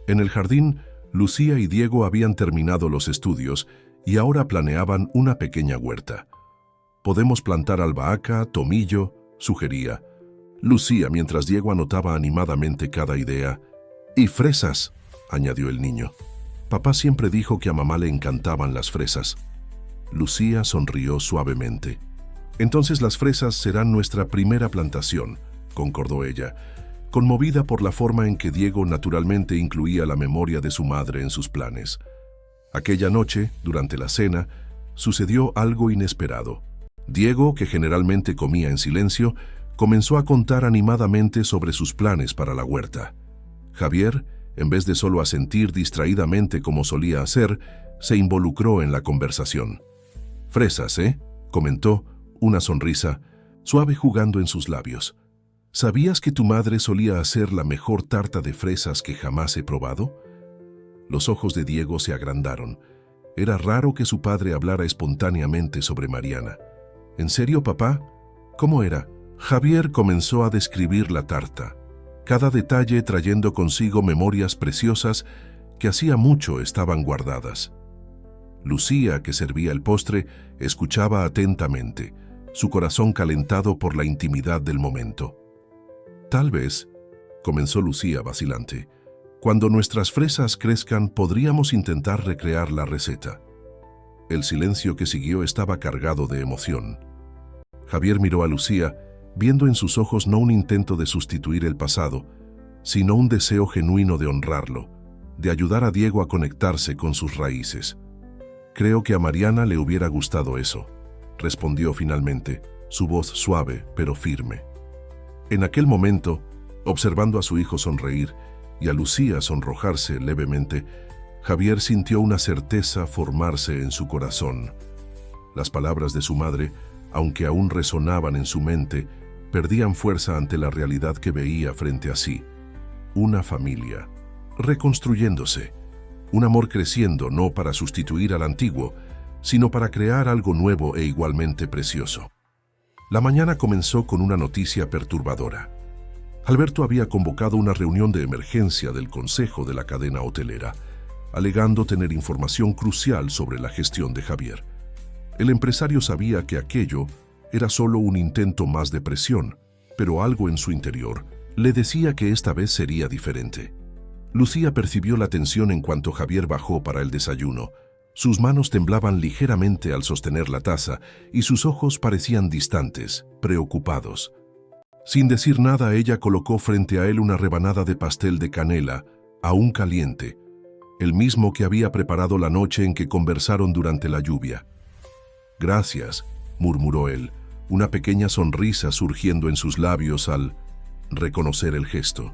En el jardín, Lucía y Diego habían terminado los estudios y ahora planeaban una pequeña huerta. «Podemos plantar albahaca, tomillo», sugería Lucía mientras Diego anotaba animadamente cada idea. «Y fresas», añadió el niño. «Papá siempre dijo que a mamá le encantaban las fresas». Lucía sonrió suavemente. «Entonces las fresas serán nuestra primera plantación», concordó ella, conmovida por la forma en que Diego naturalmente incluía la memoria de su madre en sus planes. Aquella noche, durante la cena, sucedió algo inesperado. Diego, que generalmente comía en silencio, comenzó a contar animadamente sobre sus planes para la huerta. Javier, en vez de solo asentir distraídamente como solía hacer, se involucró en la conversación. «Fresas, ¿eh?», comentó, una sonrisa suave jugando en sus labios. «¿Sabías que tu madre solía hacer la mejor tarta de fresas que jamás he probado?». Los ojos de Diego se agrandaron. Era raro que su padre hablara espontáneamente sobre Mariana. ¿En serio, papá? ¿Cómo era? Javier comenzó a describir la tarta, cada detalle trayendo consigo memorias preciosas que hacía mucho estaban guardadas. Lucía, que servía el postre, escuchaba atentamente, su corazón calentado por la intimidad del momento. Tal vez, comenzó Lucía vacilante, cuando nuestras fresas crezcan podríamos intentar recrear la receta. El silencio que siguió estaba cargado de emoción. Javier miró a Lucía, viendo en sus ojos no un intento de sustituir el pasado, sino un deseo genuino de honrarlo, de ayudar a Diego a conectarse con sus raíces. Creo que a Mariana le hubiera gustado eso, respondió finalmente, su voz suave pero firme. En aquel momento, observando a su hijo sonreír y a Lucía sonrojarse levemente, Javier sintió una certeza formarse en su corazón. Las palabras de su madre, aunque aún resonaban en su mente, perdían fuerza ante la realidad que veía frente a sí. Una familia, reconstruyéndose, un amor creciendo no para sustituir al antiguo, sino para crear algo nuevo e igualmente precioso. La mañana comenzó con una noticia perturbadora. Alberto había convocado una reunión de emergencia del Consejo de la cadena hotelera, alegando tener información crucial sobre la gestión de Javier. El empresario sabía que aquello era solo un intento más de presión, pero algo en su interior le decía que esta vez sería diferente. Lucía percibió la tensión en cuanto Javier bajó para el desayuno. Sus manos temblaban ligeramente al sostener la taza y sus ojos parecían distantes, preocupados. Sin decir nada, ella colocó frente a él una rebanada de pastel de canela, aún caliente, el mismo que había preparado la noche en que conversaron durante la lluvia. «Gracias», murmuró él, una pequeña sonrisa surgiendo en sus labios al reconocer el gesto.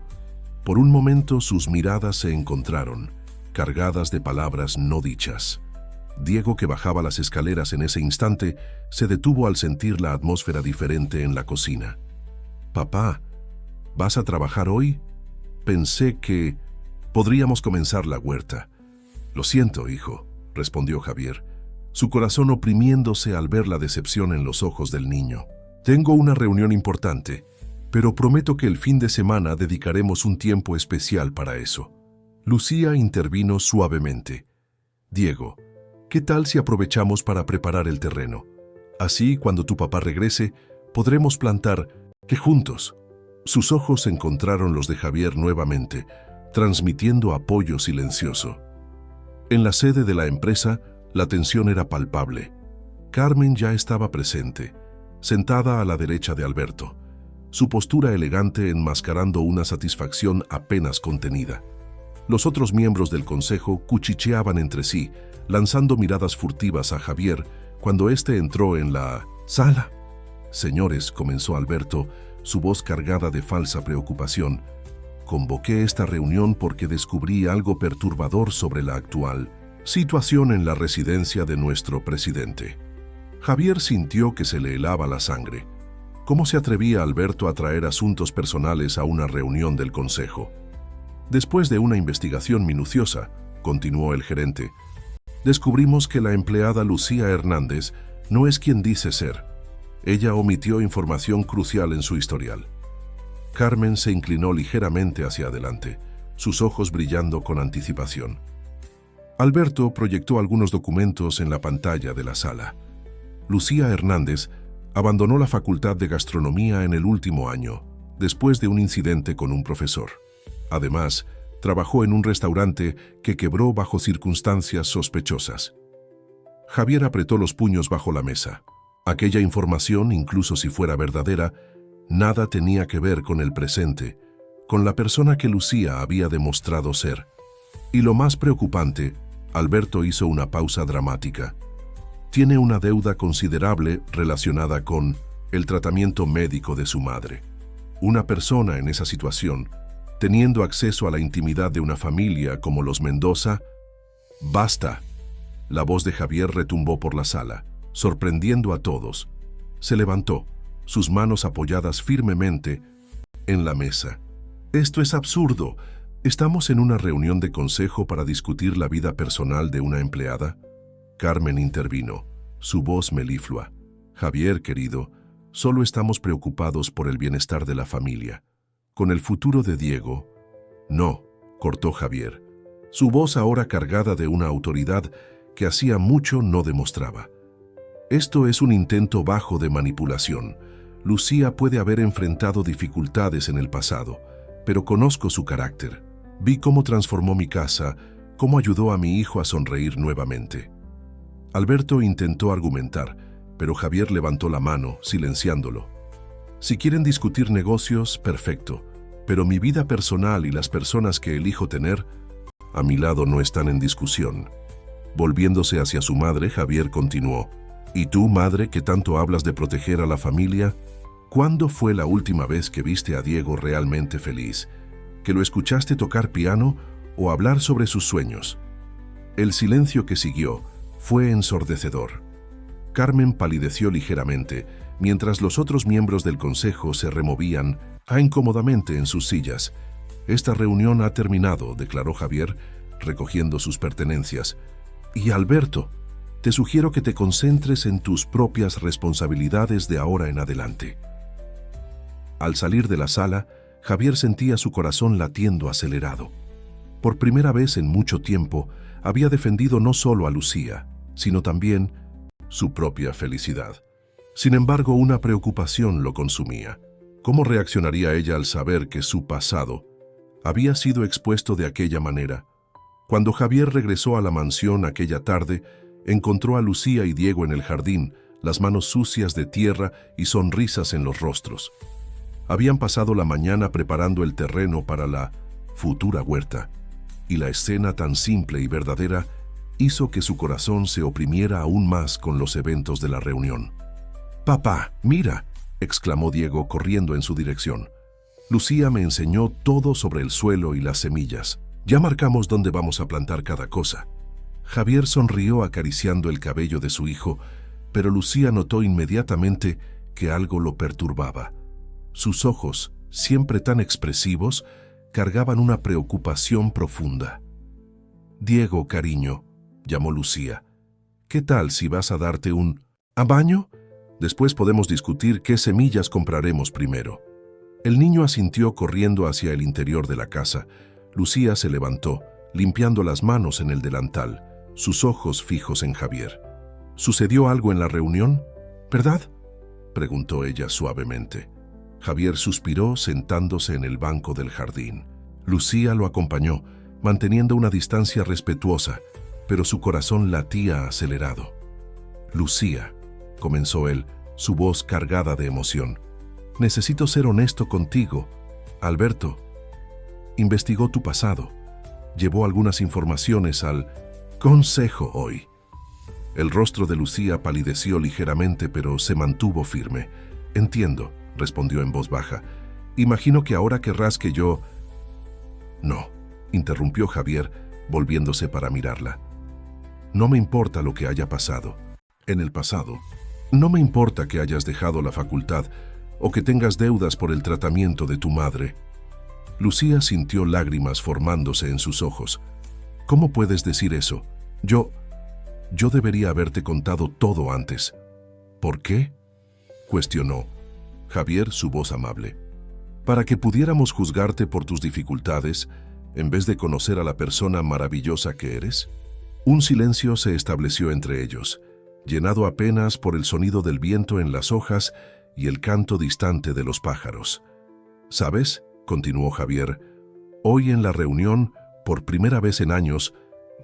Por un momento sus miradas se encontraron, cargadas de palabras no dichas. Diego, que bajaba las escaleras en ese instante, se detuvo al sentir la atmósfera diferente en la cocina. «Papá, ¿vas a trabajar hoy? Pensé que podríamos comenzar la huerta». «Lo siento, hijo», respondió Javier, su corazón oprimiéndose al ver la decepción en los ojos del niño. «Tengo una reunión importante, pero prometo que el fin de semana dedicaremos un tiempo especial para eso». Lucía intervino suavemente. «Diego, ¿qué tal si aprovechamos para preparar el terreno? Así, cuando tu papá regrese, podremos plantar que juntos». Sus ojos encontraron los de Javier nuevamente, transmitiendo apoyo silencioso. En la sede de la empresa, la tensión era palpable. Carmen ya estaba presente, sentada a la derecha de Alberto, su postura elegante enmascarando una satisfacción apenas contenida. Los otros miembros del consejo cuchicheaban entre sí, lanzando miradas furtivas a Javier cuando éste entró en la sala. «Señores», comenzó Alberto, su voz cargada de falsa preocupación, «convoqué esta reunión porque descubrí algo perturbador sobre la actual situación en la residencia de nuestro presidente». Javier sintió que se le helaba la sangre. ¿Cómo se atrevía Alberto a traer asuntos personales a una reunión del consejo? «Después de una investigación minuciosa», continuó el gerente, «descubrimos que la empleada Lucía Hernández no es quien dice ser. Ella omitió información crucial en su historial». Carmen se inclinó ligeramente hacia adelante, sus ojos brillando con anticipación. Alberto proyectó algunos documentos en la pantalla de la sala. Lucía Hernández abandonó la Facultad de Gastronomía en el último año, después de un incidente con un profesor. Además, trabajó en un restaurante que quebró bajo circunstancias sospechosas. Javier apretó los puños bajo la mesa. Aquella información, incluso si fuera verdadera, nada tenía que ver con el presente, con la persona que Lucía había demostrado ser. Y lo más preocupante, Alberto hizo una pausa dramática. Tiene una deuda considerable relacionada con el tratamiento médico de su madre. Una persona en esa situación, teniendo acceso a la intimidad de una familia como los Mendoza. «Basta». La voz de Javier retumbó por la sala, sorprendiendo a todos. Se levantó, sus manos apoyadas firmemente en la mesa. «Esto es absurdo. Estamos en una reunión de consejo para discutir la vida personal de una empleada. Carmen intervino, su voz meliflua. Javier, querido, solo estamos preocupados por el bienestar de la familia. Con el futuro de Diego... No, cortó Javier, su voz ahora cargada de una autoridad que hacía mucho no demostraba. Esto es un intento bajo de manipulación. Lucía puede haber enfrentado dificultades en el pasado, pero conozco su carácter. Vi cómo transformó mi casa, cómo ayudó a mi hijo a sonreír nuevamente. Alberto intentó argumentar, pero Javier levantó la mano, silenciándolo. Si quieren discutir negocios, perfecto, pero mi vida personal y las personas que elijo tener a mi lado no están en discusión. Volviéndose hacia su madre, Javier continuó. ¿Y tú, madre, que tanto hablas de proteger a la familia? ¿Cuándo fue la última vez que viste a Diego realmente feliz? ¿Que lo escuchaste tocar piano o hablar sobre sus sueños? El silencio que siguió fue ensordecedor. Carmen palideció ligeramente, mientras los otros miembros del consejo se removían incómodamente en sus sillas. Esta reunión ha terminado, declaró Javier, recogiendo sus pertenencias. Y Alberto, te sugiero que te concentres en tus propias responsabilidades de ahora en adelante. Al salir de la sala, Javier sentía su corazón latiendo acelerado. Por primera vez en mucho tiempo, había defendido no solo a Lucía, sino también su propia felicidad. Sin embargo, una preocupación lo consumía. ¿Cómo reaccionaría ella al saber que su pasado había sido expuesto de aquella manera? Cuando Javier regresó a la mansión aquella tarde, encontró a Lucía y Diego en el jardín, las manos sucias de tierra y sonrisas en los rostros. Habían pasado la mañana preparando el terreno para la futura huerta, y la escena tan simple y verdadera hizo que su corazón se oprimiera aún más con los eventos de la reunión. «Papá, mira», exclamó Diego corriendo en su dirección. «Lucía me enseñó todo sobre el suelo y las semillas. Ya marcamos dónde vamos a plantar cada cosa». Javier sonrió acariciando el cabello de su hijo, pero Lucía notó inmediatamente que algo lo perturbaba. Sus ojos, siempre tan expresivos, cargaban una preocupación profunda. «Diego, cariño», llamó Lucía, «¿qué tal si vas a darte un baño? Después podemos discutir qué semillas compraremos primero». El niño asintió corriendo hacia el interior de la casa. Lucía se levantó, limpiando las manos en el delantal, sus ojos fijos en Javier. «¿Sucedió algo en la reunión, verdad?», preguntó ella suavemente. Javier suspiró sentándose en el banco del jardín. Lucía lo acompañó, manteniendo una distancia respetuosa, pero su corazón latía acelerado. «Lucía», comenzó él, su voz cargada de emoción, «necesito ser honesto contigo. Alberto investigó tu pasado, llevó algunas informaciones al consejo hoy». El rostro de Lucía palideció ligeramente, pero se mantuvo firme. «Entiendo», respondió en voz baja. «Imagino que ahora querrás que yo...» «No», interrumpió Javier, volviéndose para mirarla. «No me importa lo que haya pasado. En el pasado. No me importa que hayas dejado la facultad o que tengas deudas por el tratamiento de tu madre». Lucía sintió lágrimas formándose en sus ojos. «¿Cómo puedes decir eso? Yo debería haberte contado todo antes». «¿Por qué?», cuestionó Javier, su voz amable. «Para que pudiéramos juzgarte por tus dificultades, en vez de conocer a la persona maravillosa que eres». Un silencio se estableció entre ellos, llenado apenas por el sonido del viento en las hojas y el canto distante de los pájaros. «¿Sabes?», continuó Javier, «hoy en la reunión, por primera vez en años,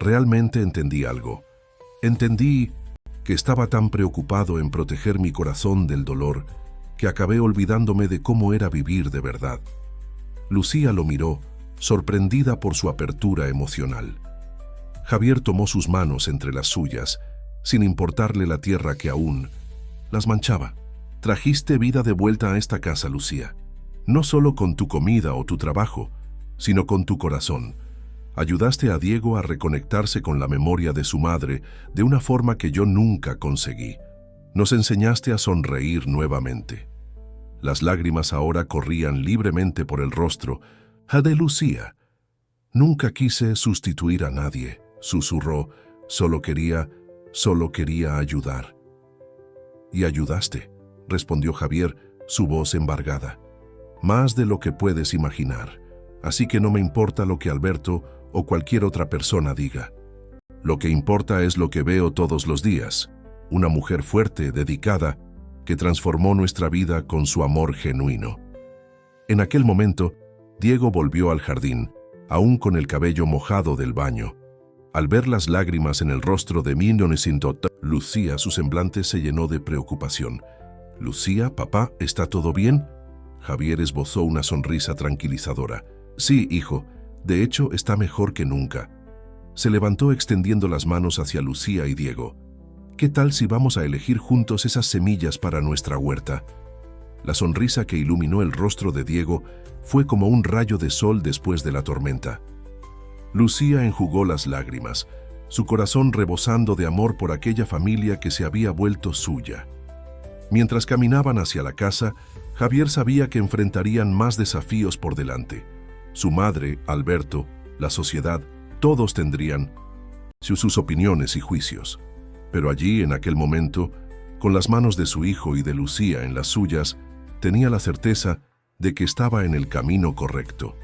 realmente entendí algo. Entendí que estaba tan preocupado en proteger mi corazón del dolor que acabé olvidándome de cómo era vivir de verdad». Lucía lo miró, sorprendida por su apertura emocional. Javier tomó sus manos entre las suyas, sin importarle la tierra que aún las manchaba. «Trajiste vida de vuelta a esta casa, Lucía. No solo con tu comida o tu trabajo, sino con tu corazón. Ayudaste a Diego a reconectarse con la memoria de su madre de una forma que yo nunca conseguí. Nos enseñaste a sonreír nuevamente». Las lágrimas ahora corrían libremente por el rostro de Lucía. «Nunca quise sustituir a nadie», susurró, «solo quería Solo quería ayudar. «Y ayudaste», respondió Javier, su voz embargada. «Más de lo que puedes imaginar. Así que no me importa lo que Alberto o cualquier otra persona diga. Lo que importa es lo que veo todos los días. Una mujer fuerte, dedicada, que transformó nuestra vida con su amor genuino». En aquel momento, Diego volvió al jardín, aún con el cabello mojado del baño. Al ver las lágrimas en el rostro de Lucía, su semblante se llenó de preocupación. «Lucía, papá, ¿está todo bien?». Javier esbozó una sonrisa tranquilizadora. «Sí, hijo, de hecho está mejor que nunca». Se levantó extendiendo las manos hacia Lucía y Diego. «¿Qué tal si vamos a elegir juntos esas semillas para nuestra huerta?». La sonrisa que iluminó el rostro de Diego fue como un rayo de sol después de la tormenta. Lucía enjugó las lágrimas, su corazón rebosando de amor por aquella familia que se había vuelto suya. Mientras caminaban hacia la casa, Javier sabía que enfrentarían más desafíos por delante. Su madre, Alberto, la sociedad, todos tendrían sus opiniones y juicios. Pero allí, en aquel momento, con las manos de su hijo y de Lucía en las suyas, tenía la certeza de que estaba en el camino correcto.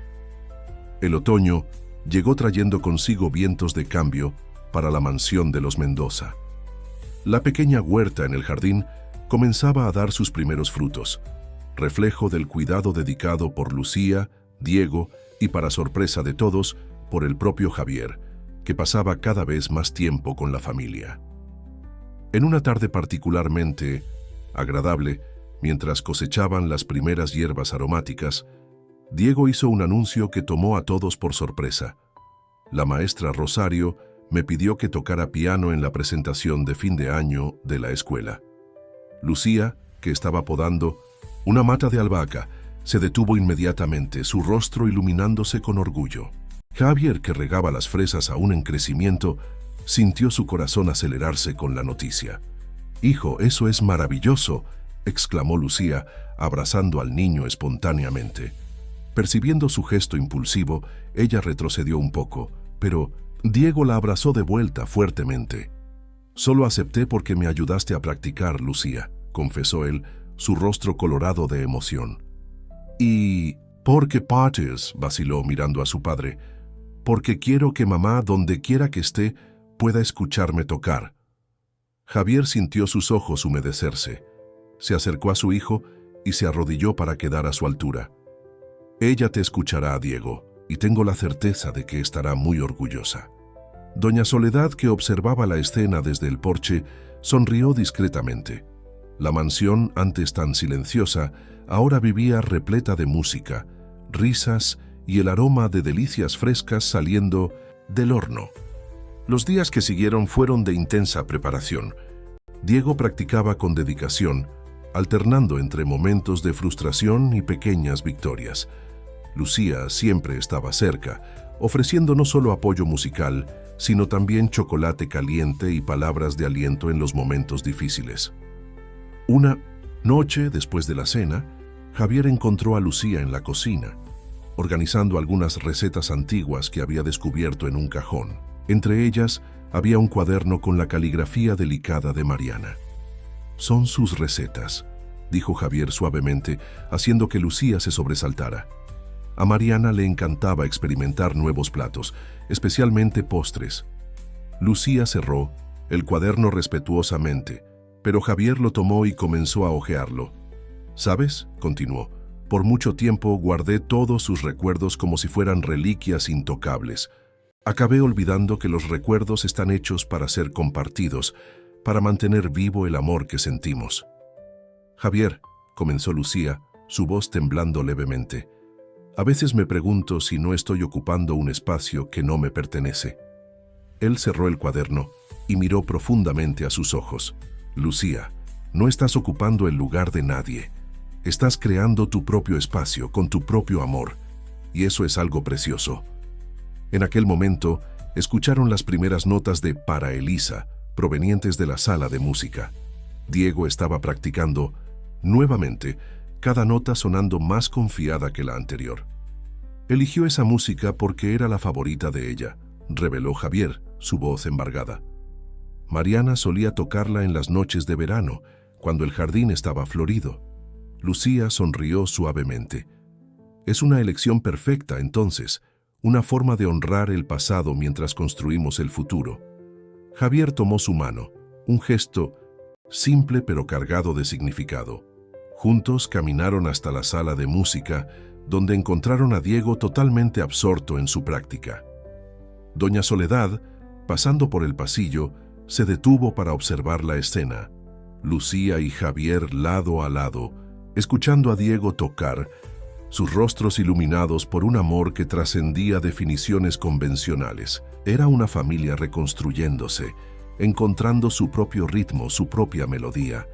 El otoño llegó trayendo consigo vientos de cambio para la mansión de los Mendoza. La pequeña huerta en el jardín comenzaba a dar sus primeros frutos, reflejo del cuidado dedicado por Lucía, Diego y, para sorpresa de todos, por el propio Javier, que pasaba cada vez más tiempo con la familia. En una tarde particularmente agradable, mientras cosechaban las primeras hierbas aromáticas, Diego hizo un anuncio que tomó a todos por sorpresa. La maestra Rosario me pidió que tocara piano en la presentación de fin de año de la escuela. Lucía, que estaba podando una mata de albahaca, se detuvo inmediatamente, su rostro iluminándose con orgullo. Javier, que regaba las fresas aún en crecimiento, sintió su corazón acelerarse con la noticia. «Hijo, eso es maravilloso», exclamó Lucía, abrazando al niño espontáneamente. Percibiendo su gesto impulsivo, ella retrocedió un poco, pero Diego la abrazó de vuelta fuertemente. «Solo acepté porque me ayudaste a practicar, Lucía», confesó él, su rostro colorado de emoción. «¿Y por qué partes?», vaciló mirando a su padre. «Porque quiero que mamá, donde quiera que esté, pueda escucharme tocar». Javier sintió sus ojos humedecerse. Se acercó a su hijo y se arrodilló para quedar a su altura. «Ella te escuchará, Diego, y tengo la certeza de que estará muy orgullosa». Doña Soledad, que observaba la escena desde el porche, sonrió discretamente. La mansión, antes tan silenciosa, ahora vivía repleta de música, risas y el aroma de delicias frescas saliendo del horno. Los días que siguieron fueron de intensa preparación. Diego practicaba con dedicación, alternando entre momentos de frustración y pequeñas victorias. Lucía siempre estaba cerca, ofreciendo no solo apoyo musical, sino también chocolate caliente y palabras de aliento en los momentos difíciles. Una noche, después de la cena, Javier encontró a Lucía en la cocina, organizando algunas recetas antiguas que había descubierto en un cajón. Entre ellas, había un cuaderno con la caligrafía delicada de Mariana. «Son sus recetas», dijo Javier suavemente, haciendo que Lucía se sobresaltara. A Mariana le encantaba experimentar nuevos platos, especialmente postres. Lucía cerró el cuaderno respetuosamente, pero Javier lo tomó y comenzó a hojearlo. «¿Sabes?», continuó, «por mucho tiempo guardé todos sus recuerdos como si fueran reliquias intocables. Acabé olvidando que los recuerdos están hechos para ser compartidos, para mantener vivo el amor que sentimos». «Javier», comenzó Lucía, su voz temblando levemente, «a veces me pregunto si no estoy ocupando un espacio que no me pertenece». Él cerró el cuaderno y miró profundamente a sus ojos. «Lucía, no estás ocupando el lugar de nadie. Estás creando tu propio espacio con tu propio amor, y eso es algo precioso». En aquel momento, escucharon las primeras notas de Para Elisa, provenientes de la sala de música. Diego estaba practicando nuevamente, cada nota sonando más confiada que la anterior. Eligió esa música porque era la favorita de ella, reveló Javier, su voz embargada. Mariana solía tocarla en las noches de verano, cuando el jardín estaba florido. Lucía sonrió suavemente. Es una elección perfecta, entonces, una forma de honrar el pasado mientras construimos el futuro. Javier tomó su mano, un gesto simple pero cargado de significado. Juntos caminaron hasta la sala de música, donde encontraron a Diego totalmente absorto en su práctica. Doña Soledad, pasando por el pasillo, se detuvo para observar la escena. Lucía y Javier lado a lado, escuchando a Diego tocar, sus rostros iluminados por un amor que trascendía definiciones convencionales. Era una familia reconstruyéndose, encontrando su propio ritmo, su propia melodía.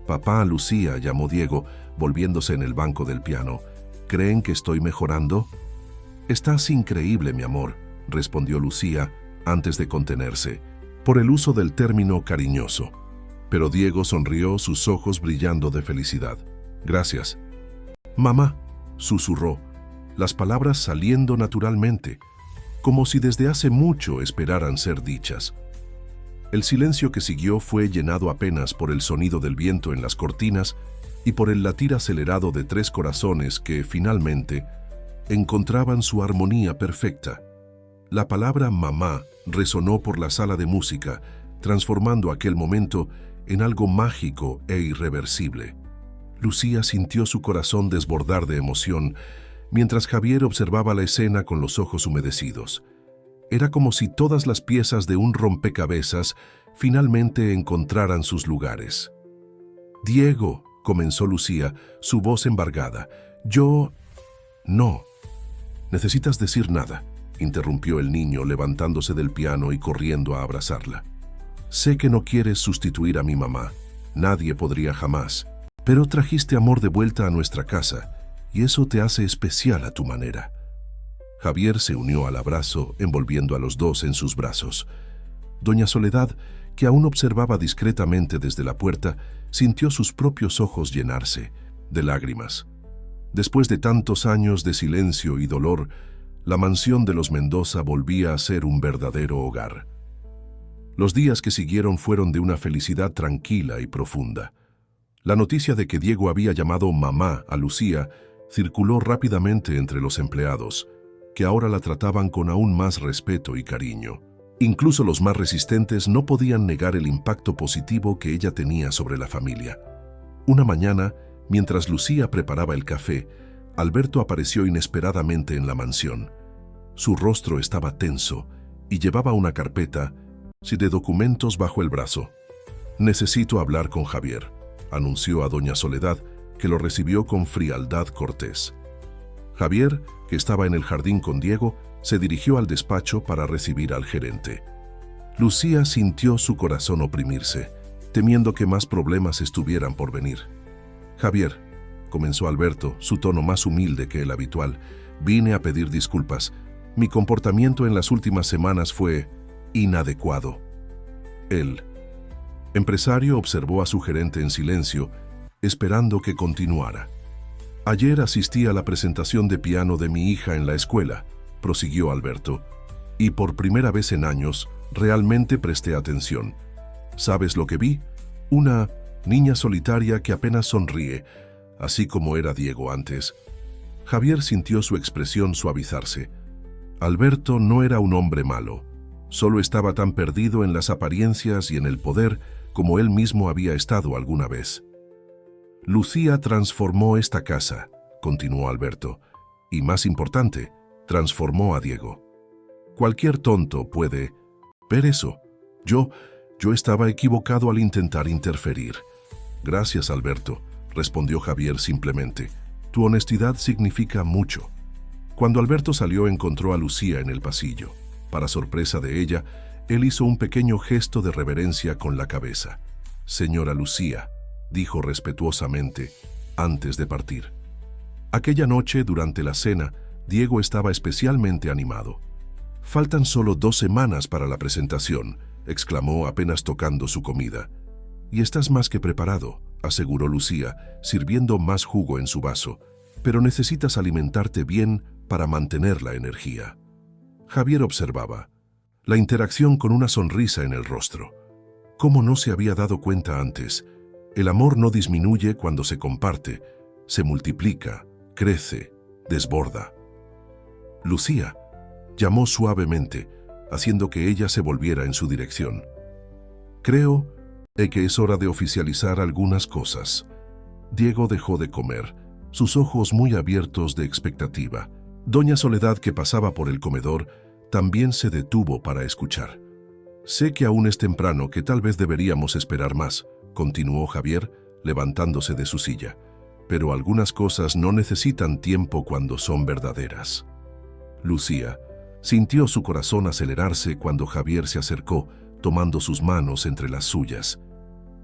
«Papá, Lucía», llamó Diego, volviéndose en el banco del piano. «¿Creen que estoy mejorando?» «Estás increíble, mi amor», respondió Lucía, antes de contenerse, por el uso del término cariñoso. Pero Diego sonrió, sus ojos brillando de felicidad. «Gracias». «Mamá», susurró, las palabras saliendo naturalmente, como si desde hace mucho esperaran ser dichas. El silencio que siguió fue llenado apenas por el sonido del viento en las cortinas y por el latir acelerado de 3 corazones que, finalmente, encontraban su armonía perfecta. La palabra mamá resonó por la sala de música, transformando aquel momento en algo mágico e irreversible. Lucía sintió su corazón desbordar de emoción, mientras Javier observaba la escena con los ojos humedecidos. Era como si todas las piezas de un rompecabezas finalmente encontraran sus lugares. «Diego», comenzó Lucía, su voz embargada. «Yo... no. Necesitas decir nada», interrumpió el niño, levantándose del piano y corriendo a abrazarla. «Sé que no quieres sustituir a mi mamá. Nadie podría jamás. Pero trajiste amor de vuelta a nuestra casa, y eso te hace especial a tu manera». Javier se unió al abrazo, envolviendo a los dos en sus brazos. Doña Soledad, que aún observaba discretamente desde la puerta, sintió sus propios ojos llenarse de lágrimas. Después de tantos años de silencio y dolor, la mansión de los Mendoza volvía a ser un verdadero hogar. Los días que siguieron fueron de una felicidad tranquila y profunda. La noticia de que Diego había llamado mamá a Lucía circuló rápidamente entre los empleados, que ahora la trataban con aún más respeto y cariño. Incluso los más resistentes no podían negar el impacto positivo que ella tenía sobre la familia. Una mañana, mientras Lucía preparaba el café, Alberto apareció inesperadamente en la mansión. Su rostro estaba tenso y llevaba una carpeta de documentos bajo el brazo. «Necesito hablar con Javier», anunció a doña Soledad, que lo recibió con frialdad cortés. Javier, que estaba en el jardín con Diego, se dirigió al despacho para recibir al gerente. Lucía sintió su corazón oprimirse, temiendo que más problemas estuvieran por venir. «Javier», comenzó Alberto, su tono más humilde que el habitual, «vine a pedir disculpas. Mi comportamiento en las últimas semanas fue inadecuado». El empresario observó a su gerente en silencio, esperando que continuara. «Ayer asistí a la presentación de piano de mi hija en la escuela», prosiguió Alberto, «y por primera vez en años realmente presté atención. ¿Sabes lo que vi? Una niña solitaria que apenas sonríe, así como era Diego antes». Javier sintió su expresión suavizarse. Alberto no era un hombre malo, solo estaba tan perdido en las apariencias y en el poder como él mismo había estado alguna vez. «Lucía transformó esta casa», continuó Alberto, «y más importante, transformó a Diego. Cualquier tonto puede ver eso. Yo estaba equivocado al intentar interferir». «Gracias, Alberto», respondió Javier simplemente. «Tu honestidad significa mucho». Cuando Alberto salió, encontró a Lucía en el pasillo. Para sorpresa de ella, él hizo un pequeño gesto de reverencia con la cabeza. «Señora Lucía», dijo respetuosamente, antes de partir. Aquella noche, durante la cena, Diego estaba especialmente animado. «Faltan solo 2 semanas para la presentación», exclamó apenas tocando su comida. «Y estás más que preparado», aseguró Lucía, sirviendo más jugo en su vaso. «Pero necesitas alimentarte bien para mantener la energía». Javier observaba la interacción con una sonrisa en el rostro. ¿Cómo no se había dado cuenta antes? El amor no disminuye cuando se comparte, se multiplica, crece, desborda. Lucía, llamó suavemente, haciendo que ella se volviera en su dirección. Creo que es hora de oficializar algunas cosas. Diego dejó de comer, sus ojos muy abiertos de expectativa. Doña Soledad, que pasaba por el comedor, también se detuvo para escuchar. Sé que aún es temprano, que tal vez deberíamos esperar más, continuó Javier, levantándose de su silla. Pero algunas cosas no necesitan tiempo cuando son verdaderas. Lucía sintió su corazón acelerarse cuando Javier se acercó, tomando sus manos entre las suyas.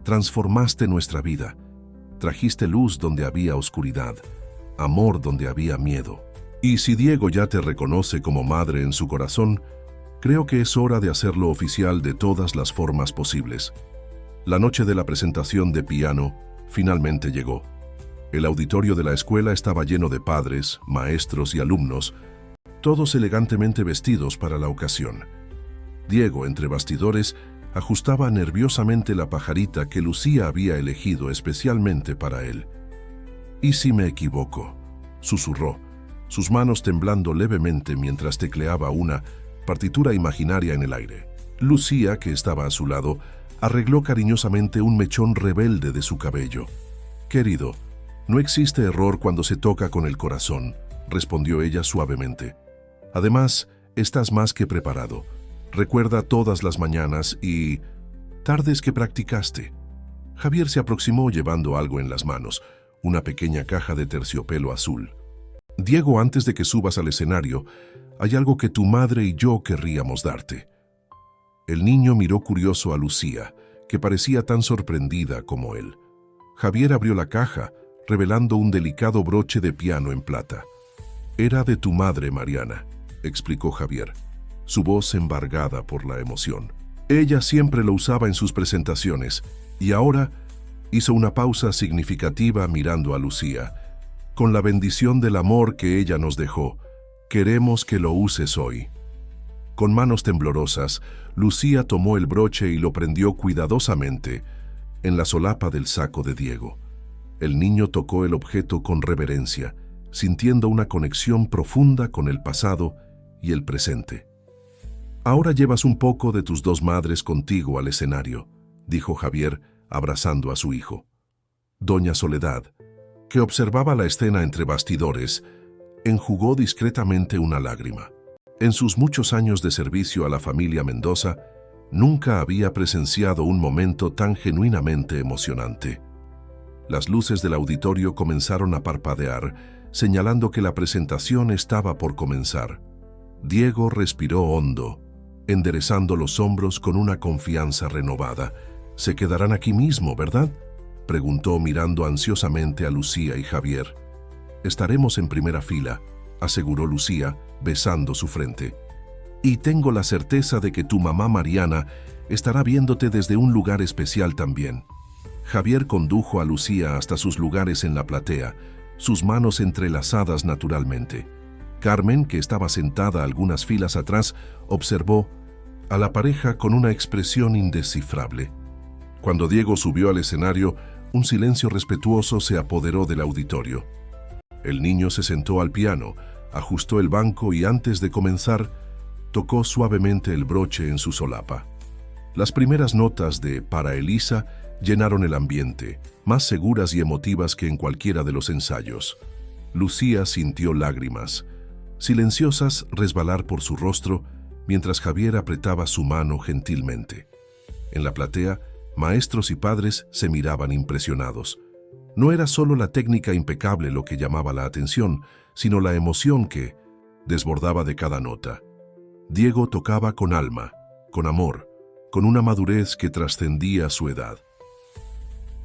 Transformaste nuestra vida. Trajiste luz donde había oscuridad, amor donde había miedo. Y si Diego ya te reconoce como madre en su corazón, creo que es hora de hacerlo oficial de todas las formas posibles. La noche de la presentación de piano finalmente llegó. El auditorio de la escuela estaba lleno de padres, maestros y alumnos, todos elegantemente vestidos para la ocasión. Diego, entre bastidores, ajustaba nerviosamente la pajarita que Lucía había elegido especialmente para él. «¿Y si me equivoco?», susurró, sus manos temblando levemente mientras tecleaba una partitura imaginaria en el aire. Lucía, que estaba a su lado, arregló cariñosamente un mechón rebelde de su cabello. «Querido, no existe error cuando se toca con el corazón», respondió ella suavemente. «Además, estás más que preparado. Recuerda todas las mañanas y tardes que practicaste». Javier se aproximó llevando algo en las manos, una pequeña caja de terciopelo azul. «Diego, antes de que subas al escenario, hay algo que tu madre y yo querríamos darte». El niño miró curioso a Lucía, que parecía tan sorprendida como él. Javier abrió la caja, revelando un delicado broche de piano en plata. «Era de tu madre, Mariana», explicó Javier, su voz embargada por la emoción. «Ella siempre lo usaba en sus presentaciones, y ahora…» hizo una pausa significativa mirando a Lucía. «Con la bendición del amor que ella nos dejó, queremos que lo uses hoy». Con manos temblorosas, Lucía tomó el broche y lo prendió cuidadosamente en la solapa del saco de Diego. El niño tocó el objeto con reverencia, sintiendo una conexión profunda con el pasado y el presente. «Ahora llevas un poco de tus dos madres contigo al escenario», dijo Javier, abrazando a su hijo. Doña Soledad, que observaba la escena entre bastidores, enjugó discretamente una lágrima. En sus muchos años de servicio a la familia Mendoza, nunca había presenciado un momento tan genuinamente emocionante. Las luces del auditorio comenzaron a parpadear, señalando que la presentación estaba por comenzar. Diego respiró hondo, enderezando los hombros con una confianza renovada. «Se quedarán aquí mismo, ¿verdad?», preguntó mirando ansiosamente a Lucía y Javier. «Estaremos en primera fila», aseguró Lucía, besando su frente. «Y tengo la certeza de que tu mamá Mariana estará viéndote desde un lugar especial también». Javier condujo a Lucía hasta sus lugares en la platea, sus manos entrelazadas naturalmente. Carmen, que estaba sentada algunas filas atrás, observó a la pareja con una expresión indescifrable. Cuando Diego subió al escenario, un silencio respetuoso se apoderó del auditorio. El niño se sentó al piano, ajustó el banco y antes de comenzar, tocó suavemente el broche en su solapa. Las primeras notas de «Para Elisa» llenaron el ambiente, más seguras y emotivas que en cualquiera de los ensayos. Lucía sintió lágrimas, silenciosas, resbalar por su rostro, mientras Javier apretaba su mano gentilmente. En la platea, maestros y padres se miraban impresionados. No era solo la técnica impecable lo que llamaba la atención, sino la emoción que desbordaba de cada nota. Diego tocaba con alma, con amor, con una madurez que trascendía su edad.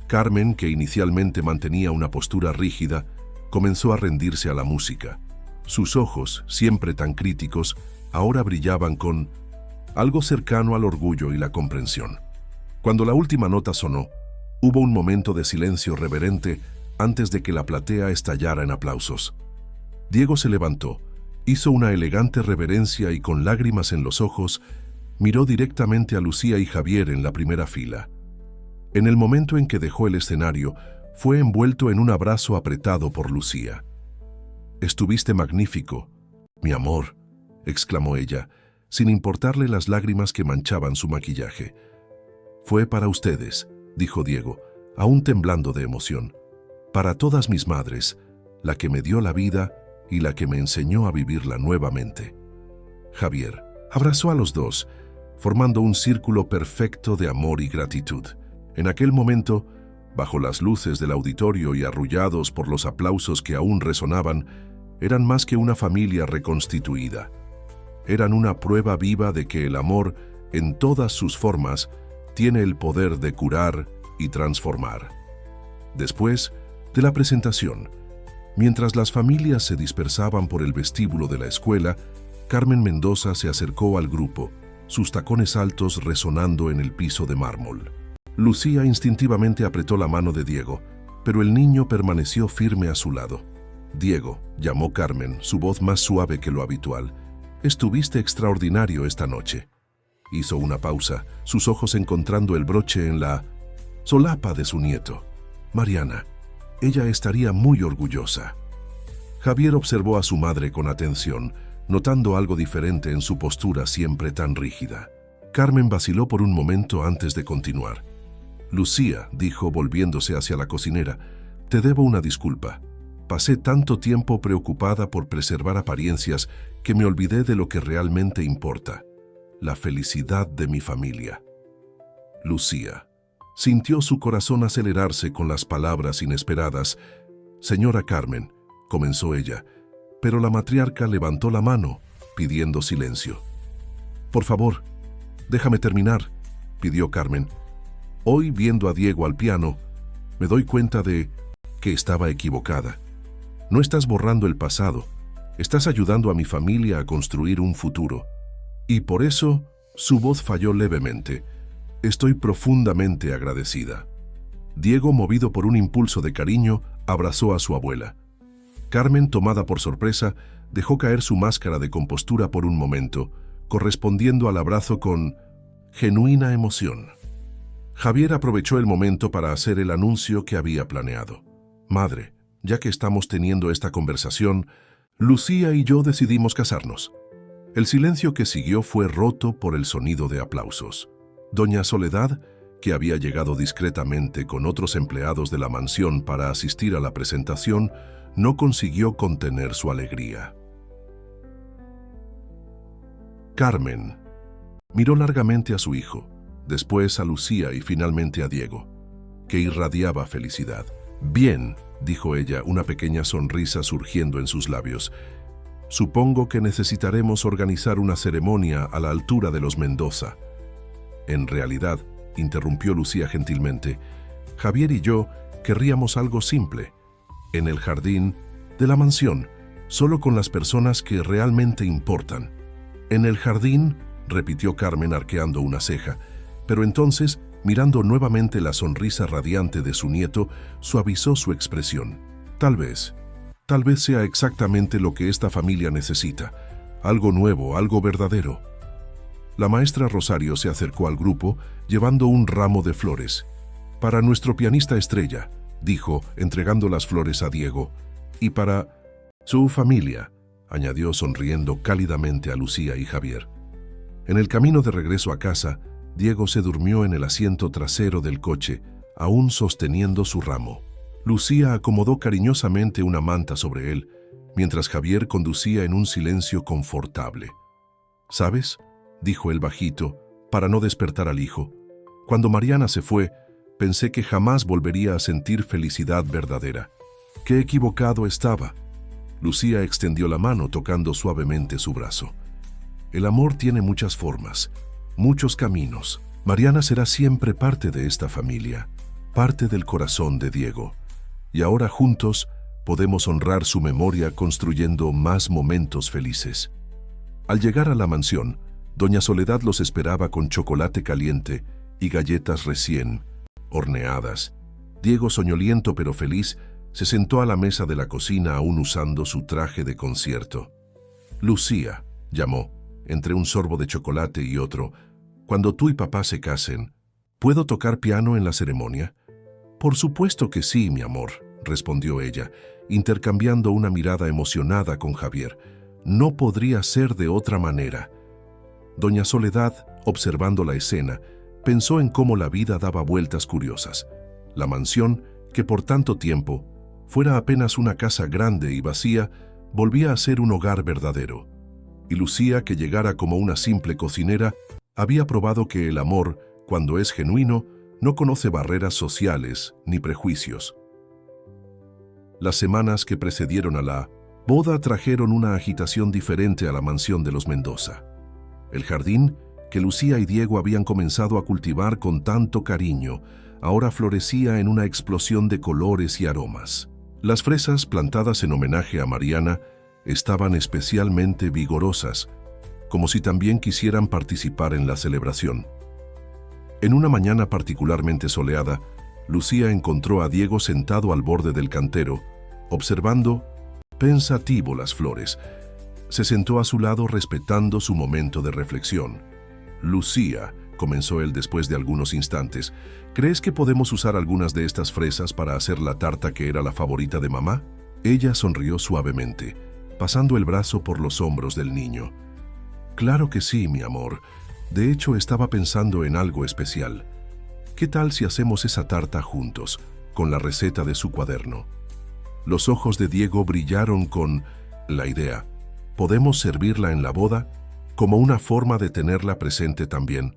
Carmen, que inicialmente mantenía una postura rígida, comenzó a rendirse a la música. Sus ojos, siempre tan críticos, ahora brillaban con algo cercano al orgullo y la comprensión. Cuando la última nota sonó, hubo un momento de silencio reverente antes de que la platea estallara en aplausos. Diego se levantó, hizo una elegante reverencia y con lágrimas en los ojos, Miró directamente a Lucía y Javier en la primera fila. En el momento en que dejó el escenario, fue envuelto en un abrazo apretado por Lucía. «Estuviste magnífico, mi amor», exclamó ella, sin importarle las lágrimas que manchaban su maquillaje. «Fue para ustedes», dijo Diego, aún temblando de emoción. «Para todas mis madres, la que me dio la vida y la que me enseñó a vivirla nuevamente». Javier abrazó a los dos, formando un círculo perfecto de amor y gratitud. En aquel momento, bajo las luces del auditorio y arrullados por los aplausos que aún resonaban, eran más que una familia reconstituida. Eran una prueba viva de que el amor, en todas sus formas, tiene el poder de curar y transformar. Después de la presentación, mientras las familias se dispersaban por el vestíbulo de la escuela, Carmen Mendoza se acercó al grupo, sus tacones altos resonando en el piso de mármol. Lucía instintivamente apretó la mano de Diego, pero el niño permaneció firme a su lado. «Diego», llamó Carmen, su voz más suave que lo habitual, «estuviste extraordinario esta noche». Hizo una pausa, sus ojos encontrando el broche en la solapa de su nieto. «Mariana, ella estaría muy orgullosa». Javier observó a su madre con atención, notando algo diferente en su postura siempre tan rígida. Carmen vaciló por un momento antes de continuar. «Lucía», dijo volviéndose hacia la cocinera, «te debo una disculpa. Pasé tanto tiempo preocupada por preservar apariencias que me olvidé de lo que realmente importa, la felicidad de mi familia». Lucía sintió su corazón acelerarse con las palabras inesperadas. «Señora Carmen», comenzó ella, pero la matriarca levantó la mano, pidiendo silencio. «Por favor, déjame terminar», pidió Carmen. «Hoy, viendo a Diego al piano, me doy cuenta de que estaba equivocada. No estás borrando el pasado, estás ayudando a mi familia a construir un futuro. Y por eso, su voz falló levemente. Estoy profundamente agradecida». Diego, movido por un impulso de cariño, abrazó a su abuela. Carmen, tomada por sorpresa, dejó caer su máscara de compostura por un momento, correspondiendo al abrazo con genuina emoción. Javier aprovechó el momento para hacer el anuncio que había planeado. «Madre, ya que estamos teniendo esta conversación, Lucía y yo decidimos casarnos». El silencio que siguió fue roto por el sonido de aplausos. Doña Soledad, que había llegado discretamente con otros empleados de la mansión para asistir a la presentación, no consiguió contener su alegría. Carmen miró largamente a su hijo, después a Lucía y finalmente a Diego, que irradiaba felicidad. «Bien», dijo ella, una pequeña sonrisa surgiendo en sus labios. «Supongo que necesitaremos organizar una ceremonia a la altura de los Mendoza». «En realidad», interrumpió Lucía gentilmente, «Javier y yo querríamos algo simple, en el jardín de la mansión, solo con las personas que realmente importan». «¿En el jardín?», repitió Carmen arqueando una ceja, pero entonces, mirando nuevamente la sonrisa radiante de su nieto, suavizó su expresión. Tal vez sea exactamente lo que esta familia necesita, algo nuevo, algo verdadero». La maestra Rosario se acercó al grupo, llevando un ramo de flores. «Para nuestro pianista estrella», dijo, entregando las flores a Diego. «Y para su familia», añadió sonriendo cálidamente a Lucía y Javier. En el camino de regreso a casa, Diego se durmió en el asiento trasero del coche, aún sosteniendo su ramo. Lucía acomodó cariñosamente una manta sobre él, mientras Javier conducía en un silencio confortable. «¿Sabes?», dijo él bajito, para no despertar al hijo. «Cuando Mariana se fue, pensé que jamás volvería a sentir felicidad verdadera. ¡Qué equivocado estaba!». Lucía extendió la mano tocando suavemente su brazo. «El amor tiene muchas formas, muchos caminos. Mariana será siempre parte de esta familia, parte del corazón de Diego. Y ahora juntos podemos honrar su memoria construyendo más momentos felices». Al llegar a la mansión, doña Soledad los esperaba con chocolate caliente y galletas recién horneadas. Diego, soñoliento pero feliz, se sentó a la mesa de la cocina aún usando su traje de concierto. «Lucía», llamó, entre un sorbo de chocolate y otro, Cuando tú y papá se casen, ¿puedo tocar piano en la ceremonia? Por supuesto que sí, mi amor, respondió ella, intercambiando una mirada emocionada con Javier. No podría ser de otra manera. Doña Soledad, observando la escena, pensó en cómo la vida daba vueltas curiosas. La mansión, que por tanto tiempo fuera apenas una casa grande y vacía, volvía a ser un hogar verdadero. Y Lucía, que llegara como una simple cocinera, había probado que el amor, cuando es genuino, no conoce barreras sociales ni prejuicios. Las semanas que precedieron a la boda trajeron una agitación diferente a la mansión de los Mendoza. El jardín, que Lucía y Diego habían comenzado a cultivar con tanto cariño, ahora florecía en una explosión de colores y aromas. Las fresas plantadas en homenaje a Mariana estaban especialmente vigorosas, como si también quisieran participar en la celebración. En una mañana particularmente soleada, Lucía encontró a Diego sentado al borde del cantero, observando pensativo las flores. Se sentó a su lado respetando su momento de reflexión. «Lucía», comenzó él después de algunos instantes, «¿crees que podemos usar algunas de estas fresas para hacer la tarta que era la favorita de mamá?» Ella sonrió suavemente, pasando el brazo por los hombros del niño. «Claro que sí, mi amor. De hecho, estaba pensando en algo especial. ¿Qué tal si hacemos esa tarta juntos, con la receta de su cuaderno?» Los ojos de Diego brillaron con la idea. ¿Podemos servirla en la boda? Como una forma de tenerla presente también.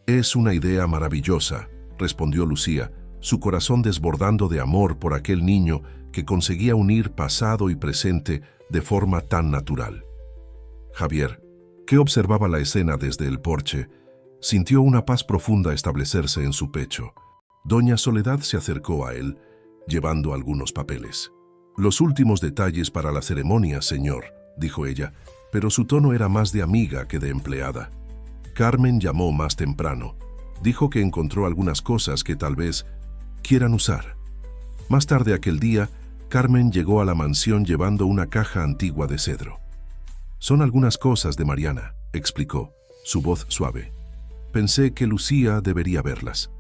«Es una idea maravillosa», respondió Lucía, su corazón desbordando de amor por aquel niño que conseguía unir pasado y presente de forma tan natural. Javier, que observaba la escena desde el porche, sintió una paz profunda establecerse en su pecho. Doña Soledad se acercó a él, llevando algunos papeles. «Los últimos detalles para la ceremonia, señor», dijo ella, pero su tono era más de amiga que de empleada. Carmen llamó más temprano. Dijo que encontró algunas cosas que tal vez quieran usar. Más tarde aquel día, Carmen llegó a la mansión llevando una caja antigua de cedro. «Son algunas cosas de Mariana», explicó, su voz suave. «Pensé que Lucía debería verlas».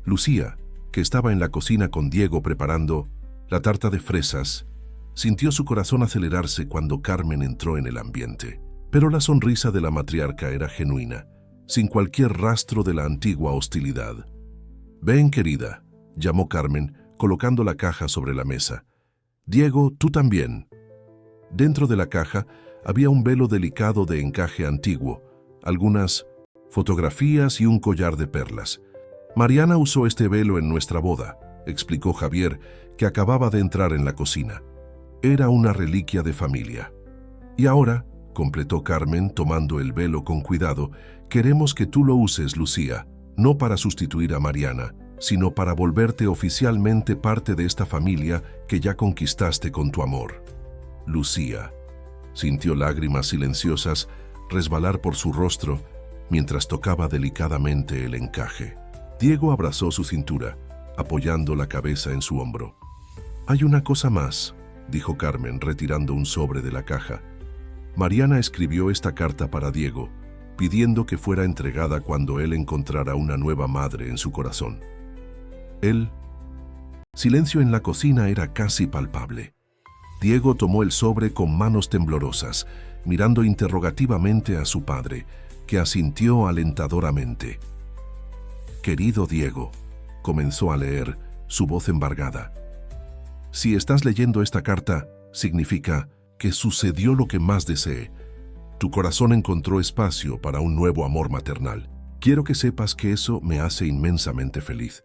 Lucía, que estaba en la cocina con Diego preparando la tarta de fresas, sintió su corazón acelerarse cuando Carmen entró en el ambiente. Pero la sonrisa de la matriarca era genuina, sin cualquier rastro de la antigua hostilidad. «Ven, querida», llamó Carmen, colocando la caja sobre la mesa. «Diego, tú también». Dentro de la caja había un velo delicado de encaje antiguo, algunas fotografías y un collar de perlas. «Mariana usó este velo en nuestra boda», explicó Javier, que acababa de entrar en la cocina. «Era una reliquia de familia. Y ahora», completó Carmen tomando el velo con cuidado, «queremos que tú lo uses, Lucía, no para sustituir a Mariana, sino para volverte oficialmente parte de esta familia que ya conquistaste con tu amor». Lucía sintió lágrimas silenciosas resbalar por su rostro mientras tocaba delicadamente el encaje. Diego abrazó su cintura, apoyando la cabeza en su hombro. «Hay una cosa más», dijo Carmen, retirando un sobre de la caja. «Mariana escribió esta carta para Diego, pidiendo que fuera entregada cuando él encontrara una nueva madre en su corazón». Él. Silencio en la cocina era casi palpable. Diego tomó el sobre con manos temblorosas, mirando interrogativamente a su padre, que asintió alentadoramente. «Querido Diego», comenzó a leer, su voz embargada. «Si estás leyendo esta carta, significa que sucedió lo que más deseé. Tu corazón encontró espacio para un nuevo amor maternal. Quiero que sepas que eso me hace inmensamente feliz».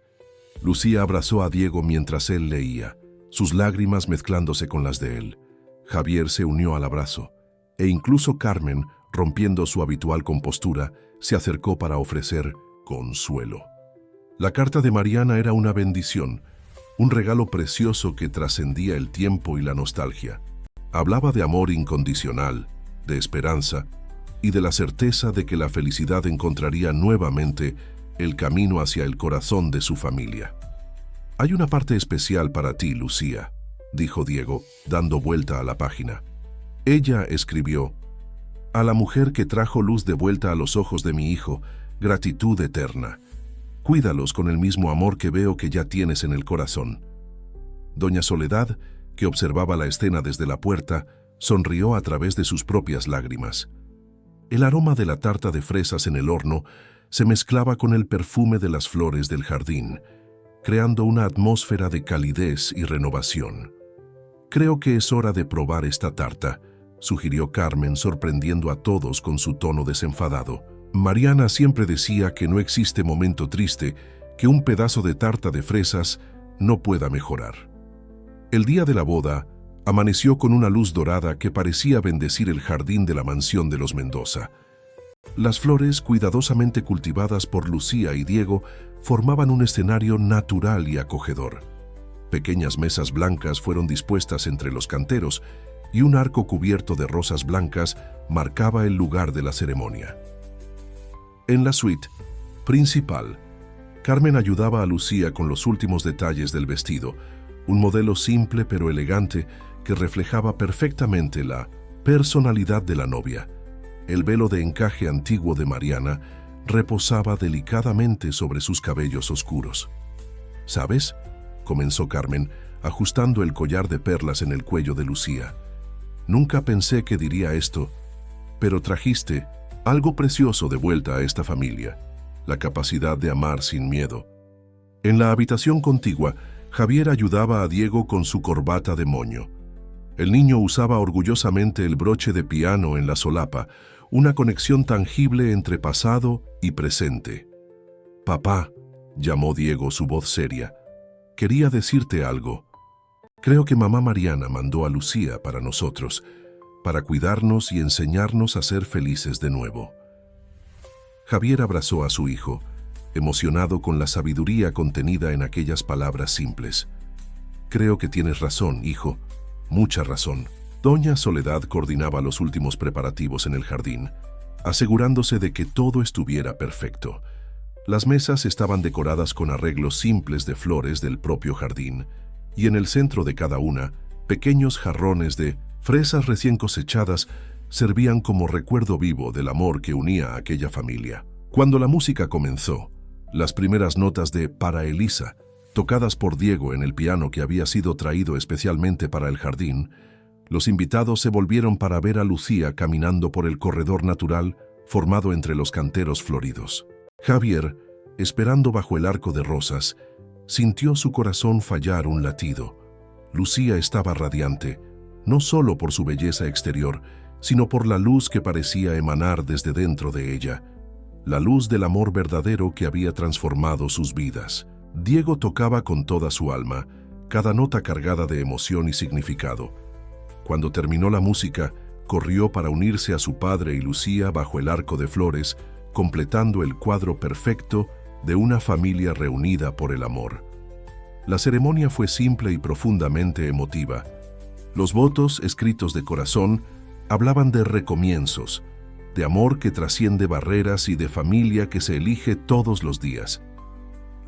Lucía abrazó a Diego mientras él leía, sus lágrimas mezclándose con las de él. Javier se unió al abrazo, e incluso Carmen, rompiendo su habitual compostura, se acercó para ofrecer consuelo. La carta de Mariana era una bendición, un regalo precioso que trascendía el tiempo y la nostalgia. Hablaba de amor incondicional, de esperanza y de la certeza de que la felicidad encontraría nuevamente el camino hacia el corazón de su familia. «Hay una parte especial para ti, Lucía», dijo Diego, dando vuelta a la página. Ella escribió: «A la mujer que trajo luz de vuelta a los ojos de mi hijo, gratitud eterna. Cuídalos con el mismo amor que veo que ya tienes en el corazón. Doña Soledad, que observaba la escena desde la puerta, sonrió a través de sus propias lágrimas. El aroma de la tarta de fresas en el horno se mezclaba con el perfume de las flores del jardín, creando una atmósfera de calidez y renovación. «Creo que es hora de probar esta tarta», sugirió Carmen, sorprendiendo a todos con su tono desenfadado. Mariana siempre decía que no existe momento triste que un pedazo de tarta de fresas no pueda mejorar. El día de la boda amaneció con una luz dorada que parecía bendecir el jardín de la mansión de los Mendoza. Las flores, cuidadosamente cultivadas por Lucía y Diego, formaban un escenario natural y acogedor. Pequeñas mesas blancas fueron dispuestas entre los canteros y un arco cubierto de rosas blancas marcaba el lugar de la ceremonia. En la suite principal, Carmen ayudaba a Lucía con los últimos detalles del vestido, un modelo simple pero elegante que reflejaba perfectamente la personalidad de la novia. El velo de encaje antiguo de Mariana reposaba delicadamente sobre sus cabellos oscuros. «¿Sabes?», comenzó Carmen, ajustando el collar de perlas en el cuello de Lucía. «Nunca pensé que diría esto, pero trajiste algo precioso de vuelta a esta familia, la capacidad de amar sin miedo». En la habitación contigua, Javier ayudaba a Diego con su corbata de moño. El niño usaba orgullosamente el broche de piano en la solapa, una conexión tangible entre pasado y presente. «Papá», llamó Diego, su voz seria, «quería decirte algo. Creo que mamá Mariana mandó a Lucía para nosotros, para cuidarnos y enseñarnos a ser felices de nuevo». Javier abrazó a su hijo, emocionado con la sabiduría contenida en aquellas palabras simples. «Creo que tienes razón, hijo, mucha razón». Doña Soledad coordinaba los últimos preparativos en el jardín, asegurándose de que todo estuviera perfecto. Las mesas estaban decoradas con arreglos simples de flores del propio jardín, y en el centro de cada una, pequeños jarrones de fresas recién cosechadas servían como recuerdo vivo del amor que unía a aquella familia. Cuando la música comenzó, las primeras notas de «Para Elisa», tocadas por Diego en el piano que había sido traído especialmente para el jardín, los invitados se volvieron para ver a Lucía caminando por el corredor natural formado entre los canteros floridos. Javier, esperando bajo el arco de rosas, sintió su corazón fallar un latido. Lucía estaba radiante, no solo por su belleza exterior, sino por la luz que parecía emanar desde dentro de ella, la luz del amor verdadero que había transformado sus vidas. Diego tocaba con toda su alma, cada nota cargada de emoción y significado. Cuando terminó la música, corrió para unirse a su padre y Lucía bajo el arco de flores, completando el cuadro perfecto de una familia reunida por el amor. La ceremonia fue simple y profundamente emotiva. Los votos, escritos de corazón, hablaban de recomienzos, de amor que trasciende barreras y de familia que se elige todos los días.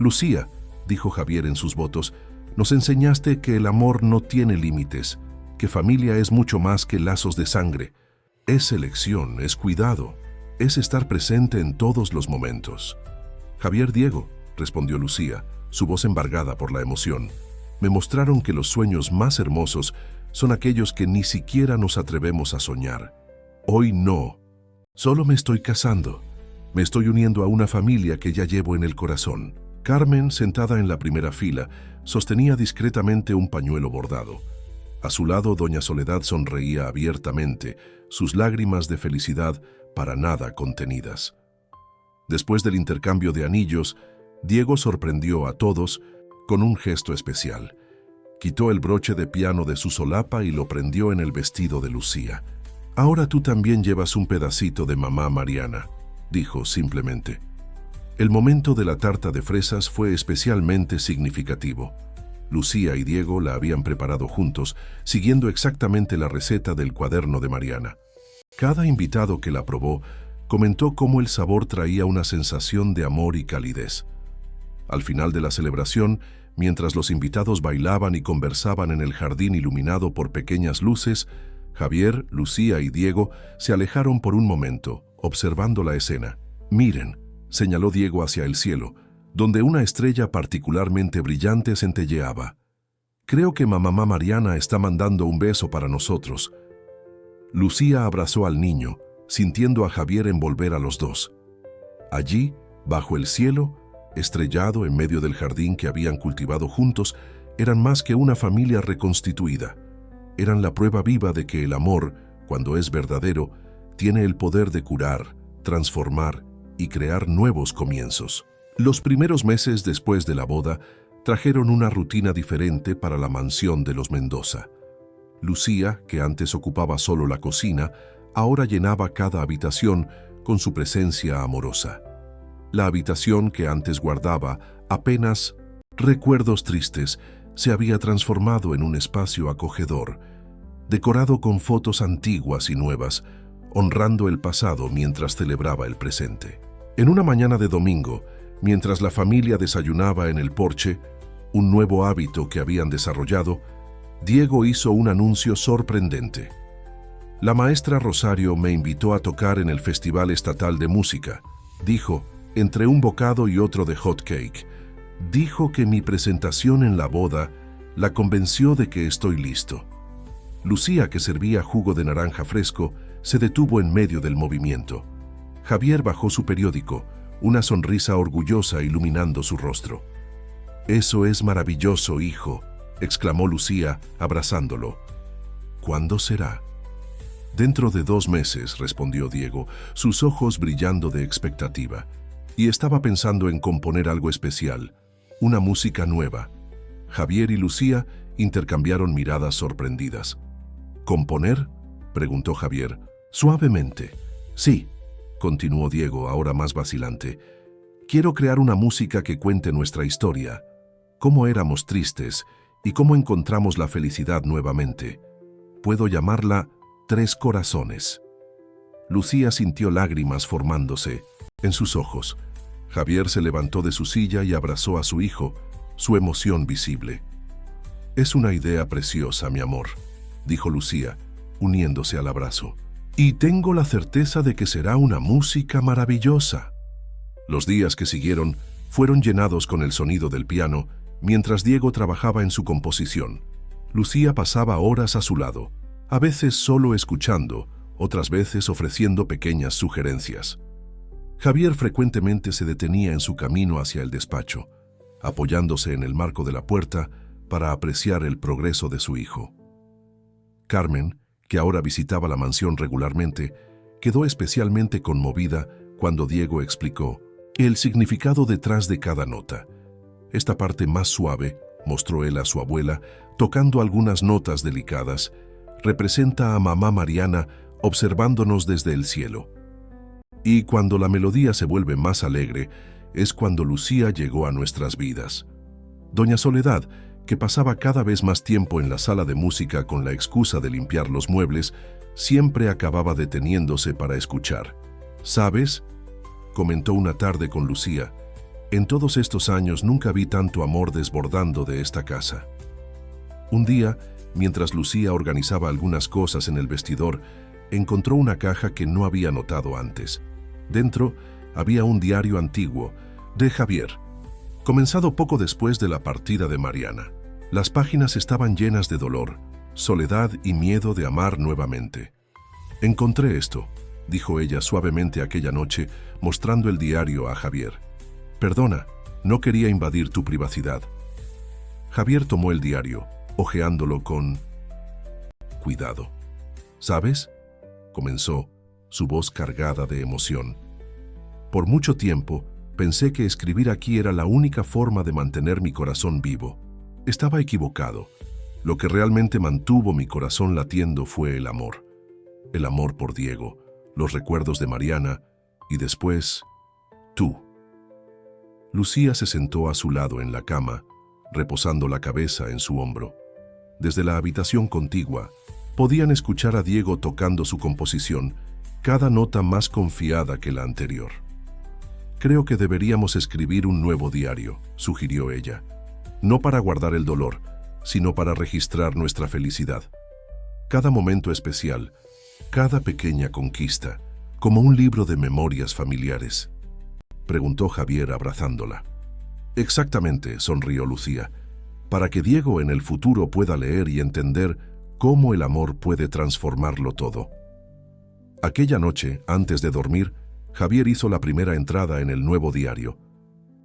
«Lucía», dijo Javier en sus votos, «nos enseñaste que el amor no tiene límites, que familia es mucho más que lazos de sangre. Es elección, es cuidado, es estar presente en todos los momentos». «Javier, Diego», respondió Lucía, su voz embargada por la emoción, «me mostraron que los sueños más hermosos son aquellos que ni siquiera nos atrevemos a soñar. Hoy no. Solo me estoy casando. Me estoy uniendo a una familia que ya llevo en el corazón». Carmen, sentada en la primera fila, sostenía discretamente un pañuelo bordado. A su lado, doña Soledad sonreía abiertamente, sus lágrimas de felicidad para nada contenidas. Después del intercambio de anillos, Diego sorprendió a todos con un gesto especial. Quitó el broche de piano de su solapa y lo prendió en el vestido de Lucía. «Ahora tú también llevas un pedacito de mamá Mariana», dijo simplemente. El momento de la tarta de fresas fue especialmente significativo. Lucía y Diego la habían preparado juntos, siguiendo exactamente la receta del cuaderno de Mariana. Cada invitado que la probó comentó cómo el sabor traía una sensación de amor y calidez. Al final de la celebración, mientras los invitados bailaban y conversaban en el jardín iluminado por pequeñas luces, Javier, Lucía y Diego se alejaron por un momento, observando la escena. «Miren», señaló Diego hacia el cielo, donde una estrella particularmente brillante centelleaba. Creo que mamá Mariana está mandando un beso para nosotros. Lucía abrazó al niño, sintiendo a Javier envolver a los dos. Allí, bajo el cielo, estrellado en medio del jardín que habían cultivado juntos, eran más que una familia reconstituida. Eran la prueba viva de que el amor, cuando es verdadero, tiene el poder de curar, transformar y crear nuevos comienzos. Los primeros meses después de la boda trajeron una rutina diferente para la mansión de los Mendoza. Lucía, que antes ocupaba solo la cocina, ahora llenaba cada habitación con su presencia amorosa. La habitación que antes guardaba apenas recuerdos tristes se había transformado en un espacio acogedor, decorado con fotos antiguas y nuevas, honrando el pasado mientras celebraba el presente. En una mañana de domingo, mientras la familia desayunaba en el porche, un nuevo hábito que habían desarrollado, Diego hizo un anuncio sorprendente. La maestra Rosario me invitó a tocar en el Festival Estatal de Música, dijo, entre un bocado y otro de hot cake. Dijo que mi presentación en la boda la convenció de que estoy listo. Lucía, que servía jugo de naranja fresco, se detuvo en medio del movimiento. Javier bajó su periódico, una sonrisa orgullosa iluminando su rostro. «Eso es maravilloso, hijo», exclamó Lucía, abrazándolo. «¿Cuándo será?» «Dentro de 2 meses», respondió Diego, sus ojos brillando de expectativa. Y estaba pensando en componer algo especial, una música nueva. Javier y Lucía intercambiaron miradas sorprendidas. «¿Componer?», preguntó Javier. «Suavemente». «Sí», continuó Diego, ahora más vacilante. «Quiero crear una música que cuente nuestra historia, cómo éramos tristes y cómo encontramos la felicidad nuevamente. Puedo llamarla 3 corazones». Lucía sintió lágrimas formándose en sus ojos. Javier se levantó de su silla y abrazó a su hijo, su emoción visible. «Es una idea preciosa, mi amor», dijo Lucía, uniéndose al abrazo. «Y tengo la certeza de que será una música maravillosa». Los días que siguieron fueron llenados con el sonido del piano, mientras Diego trabajaba en su composición. Lucía pasaba horas a su lado, a veces solo escuchando, otras veces ofreciendo pequeñas sugerencias. Javier frecuentemente se detenía en su camino hacia el despacho, apoyándose en el marco de la puerta para apreciar el progreso de su hijo. Carmen, que ahora visitaba la mansión regularmente, quedó especialmente conmovida cuando Diego explicó el significado detrás de cada nota. Esta parte más suave, mostró él a su abuela, tocando algunas notas delicadas, representa a mamá Mariana observándonos desde el cielo. Y cuando la melodía se vuelve más alegre, es cuando Lucía llegó a nuestras vidas. Doña Soledad, que pasaba cada vez más tiempo en la sala de música con la excusa de limpiar los muebles, siempre acababa deteniéndose para escuchar. «¿Sabes?», comentó una tarde con Lucía, «en todos estos años nunca vi tanto amor desbordando de esta casa». Un día, mientras Lucía organizaba algunas cosas en el vestidor, encontró una caja que no había notado antes. Dentro había un diario antiguo, de Javier, comenzado poco después de la partida de Mariana. Las páginas estaban llenas de dolor, soledad y miedo de amar nuevamente. «Encontré esto», dijo ella suavemente aquella noche, mostrando el diario a Javier. «Perdona, no quería invadir tu privacidad». Javier tomó el diario, hojeándolo con cuidado. «¿Sabes?», comenzó, su voz cargada de emoción. «Por mucho tiempo, pensé que escribir aquí era la única forma de mantener mi corazón vivo. Estaba equivocado. Lo que realmente mantuvo mi corazón latiendo fue el amor. El amor por Diego, los recuerdos de Mariana y después, tú». Lucía se sentó a su lado en la cama, reposando la cabeza en su hombro. Desde la habitación contigua, podían escuchar a Diego tocando su composición, cada nota más confiada que la anterior. «Creo que deberíamos escribir un nuevo diario», sugirió ella. «No para guardar el dolor, sino para registrar nuestra felicidad. Cada momento especial, cada pequeña conquista, como un libro de memorias familiares». preguntó Javier abrazándola. Exactamente, sonrió Lucía, para que Diego en el futuro pueda leer y entender cómo el amor puede transformarlo todo. Aquella noche, antes de dormir, Javier hizo la primera entrada en el nuevo diario.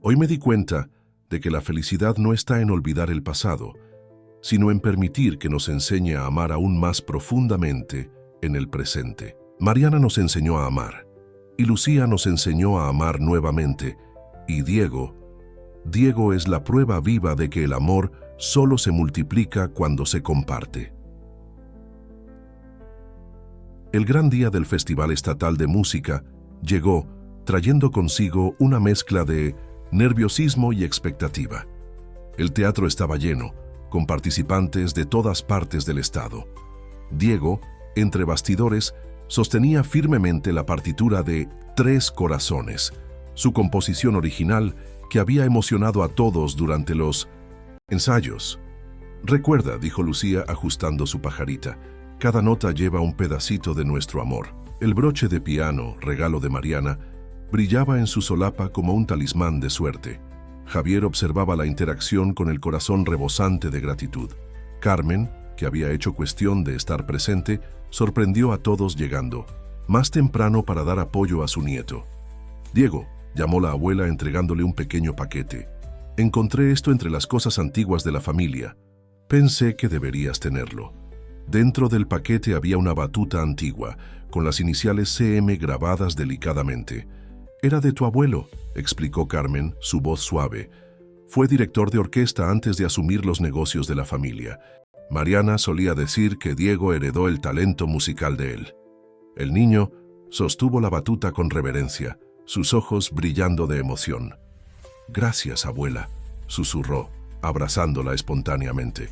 Hoy me di cuenta de que la felicidad no está en olvidar el pasado, sino en permitir que nos enseñe a amar aún más profundamente en el presente. Mariana nos enseñó a amar, y Lucía nos enseñó a amar nuevamente, y Diego es la prueba viva de que el amor solo se multiplica cuando se comparte. El gran día del Festival Estatal de Música llegó trayendo consigo una mezcla de nerviosismo y expectativa. El teatro estaba lleno, con participantes de todas partes del estado. Diego, entre bastidores, sostenía firmemente la partitura de Tres Corazones, su composición original que había emocionado a todos durante los ensayos. Recuerda, dijo Lucía ajustando su pajarita, cada nota lleva un pedacito de nuestro amor. El broche de piano, regalo de Mariana, brillaba en su solapa como un talismán de suerte. Javier observaba la interacción con el corazón rebosante de gratitud. Carmen, que había hecho cuestión de estar presente, sorprendió a todos llegando, más temprano para dar apoyo a su nieto. Diego, llamó la abuela entregándole un pequeño paquete. Encontré esto entre las cosas antiguas de la familia. Pensé que deberías tenerlo. Dentro del paquete había una batuta antigua, con las iniciales CM grabadas delicadamente. Era de tu abuelo, explicó Carmen, su voz suave. Fue director de orquesta antes de asumir los negocios de la familia. Mariana solía decir que Diego heredó el talento musical de él. El niño sostuvo la batuta con reverencia, sus ojos brillando de emoción. Gracias, abuela, susurró, abrazándola espontáneamente.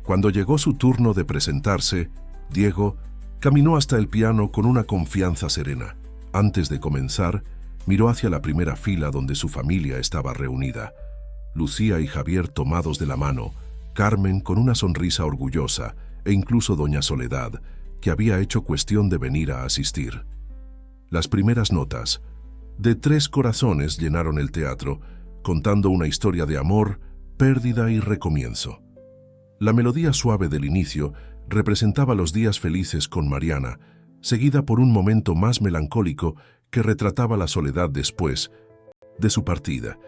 Cuando llegó su turno de presentarse, Diego caminó hasta el piano con una confianza serena. Antes de comenzar, miró hacia la primera fila donde su familia estaba reunida. Lucía y Javier tomados de la mano, Carmen con una sonrisa orgullosa e incluso doña Soledad, que había hecho cuestión de venir a asistir. Las primeras notas de Tres Corazones llenaron el teatro, contando una historia de amor, pérdida y recomienzo. La melodía suave del inicio representaba los días felices con Mariana, seguida por un momento más melancólico que retrataba la soledad después de su partida.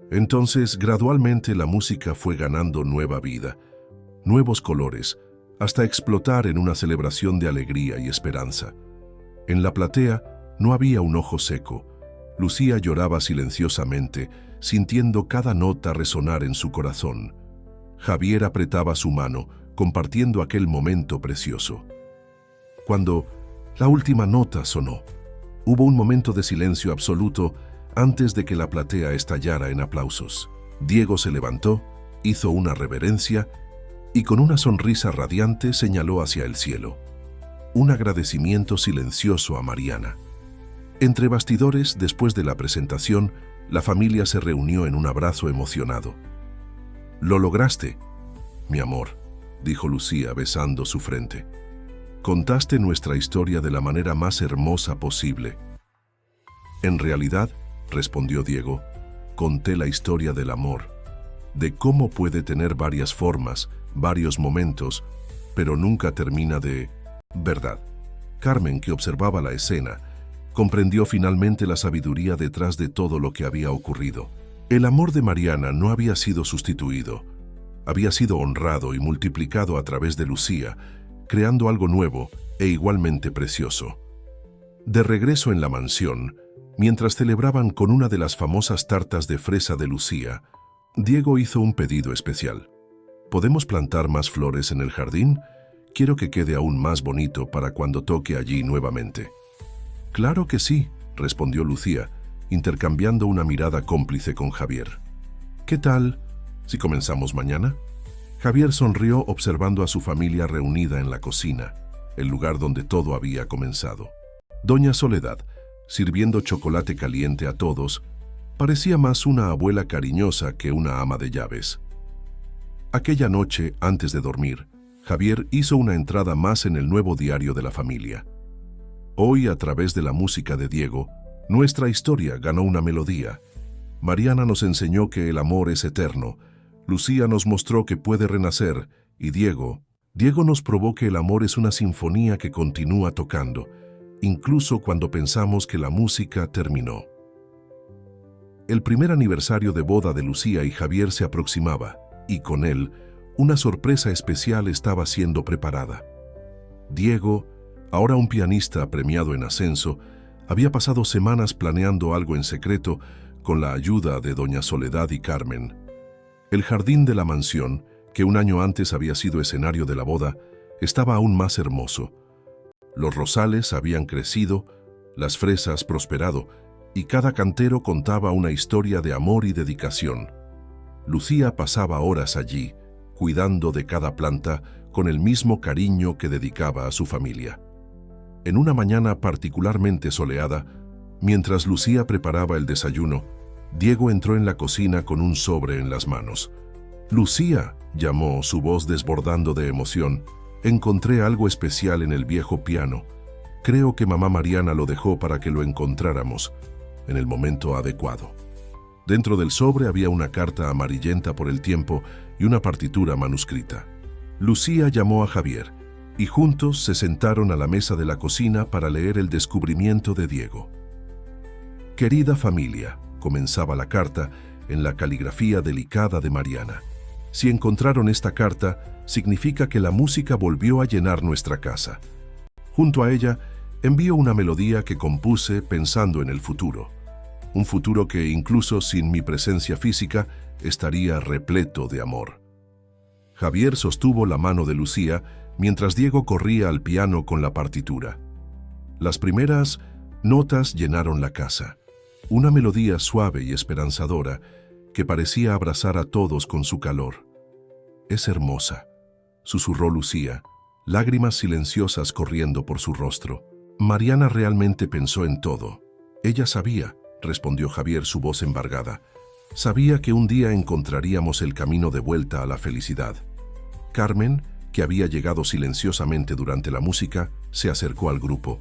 Entonces, gradualmente la música fue ganando nueva vida, nuevos colores, hasta explotar en una celebración de alegría y esperanza. En la platea no había un ojo seco. Lucía lloraba silenciosamente, sintiendo cada nota resonar en su corazón. Javier apretaba su mano, compartiendo aquel momento precioso. Cuando la última nota sonó, hubo un momento de silencio absoluto antes de que la platea estallara en aplausos. Diego se levantó, hizo una reverencia y con una sonrisa radiante señaló hacia el cielo. Un agradecimiento silencioso a Mariana. Entre bastidores, después de la presentación, la familia se reunió en un abrazo emocionado. «Lo lograste, mi amor», dijo Lucía besando su frente. «Contaste nuestra historia de la manera más hermosa posible». «En realidad», respondió Diego, «conté la historia del amor, de cómo puede tener varias formas, varios momentos, pero nunca termina de verdad». Carmen, que observaba la escena, comprendió finalmente la sabiduría detrás de todo lo que había ocurrido. El amor de Mariana no había sido sustituido, había sido honrado y multiplicado a través de Lucía, creando algo nuevo e igualmente precioso. De regreso en la mansión, mientras celebraban con una de las famosas tartas de fresa de Lucía, Diego hizo un pedido especial. ¿Podemos plantar más flores en el jardín? Quiero que quede aún más bonito para cuando toque allí nuevamente. Claro que sí, respondió Lucía, intercambiando una mirada cómplice con Javier. ¿Qué tal si comenzamos mañana? Javier sonrió observando a su familia reunida en la cocina, el lugar donde todo había comenzado. Doña Soledad, sirviendo chocolate caliente a todos, parecía más una abuela cariñosa que una ama de llaves. Aquella noche, antes de dormir, Javier hizo una entrada más en el nuevo diario de la familia. Hoy, a través de la música de Diego, Nuestra historia ganó una melodía. Mariana nos enseñó que el amor es eterno. Lucía nos mostró que puede renacer. Y Diego nos probó que el amor es una sinfonía que continúa tocando, incluso cuando pensamos que la música terminó. El primer aniversario de boda de Lucía y Javier se aproximaba, y con él, una sorpresa especial estaba siendo preparada. Diego, ahora un pianista premiado en ascenso, había pasado semanas planeando algo en secreto con la ayuda de doña Soledad y Carmen. El jardín de la mansión, que un año antes había sido escenario de la boda, estaba aún más hermoso. Los rosales habían crecido, las fresas prosperado, y cada cantero contaba una historia de amor y dedicación. Lucía pasaba horas allí, cuidando de cada planta con el mismo cariño que dedicaba a su familia. En una mañana particularmente soleada, mientras Lucía preparaba el desayuno, Diego entró en la cocina con un sobre en las manos. «Lucía», llamó, su voz desbordando de emoción, «encontré algo especial en el viejo piano. Creo que mamá Mariana lo dejó para que lo encontráramos en el momento adecuado». Dentro del sobre había una carta amarillenta por el tiempo y una partitura manuscrita. Lucía llamó a Javier, y juntos se sentaron a la mesa de la cocina para leer el descubrimiento de Diego. «Querida familia», comenzaba la carta en la caligrafía delicada de Mariana. «Si encontraron esta carta, significa que la música volvió a llenar nuestra casa. Junto a ella, envío una melodía que compuse pensando en el futuro. Un futuro que, incluso sin mi presencia física, estaría repleto de amor». Javier sostuvo la mano de Lucía mientras Diego corría al piano con la partitura. Las primeras notas llenaron la casa. Una melodía suave y esperanzadora que parecía abrazar a todos con su calor. «Es hermosa», susurró Lucía, lágrimas silenciosas corriendo por su rostro. Mariana realmente pensó en todo. «Ella sabía», respondió Javier, su voz embargada. «Sabía que un día encontraríamos el camino de vuelta a la felicidad». Carmen, que había llegado silenciosamente durante la música, se acercó al grupo.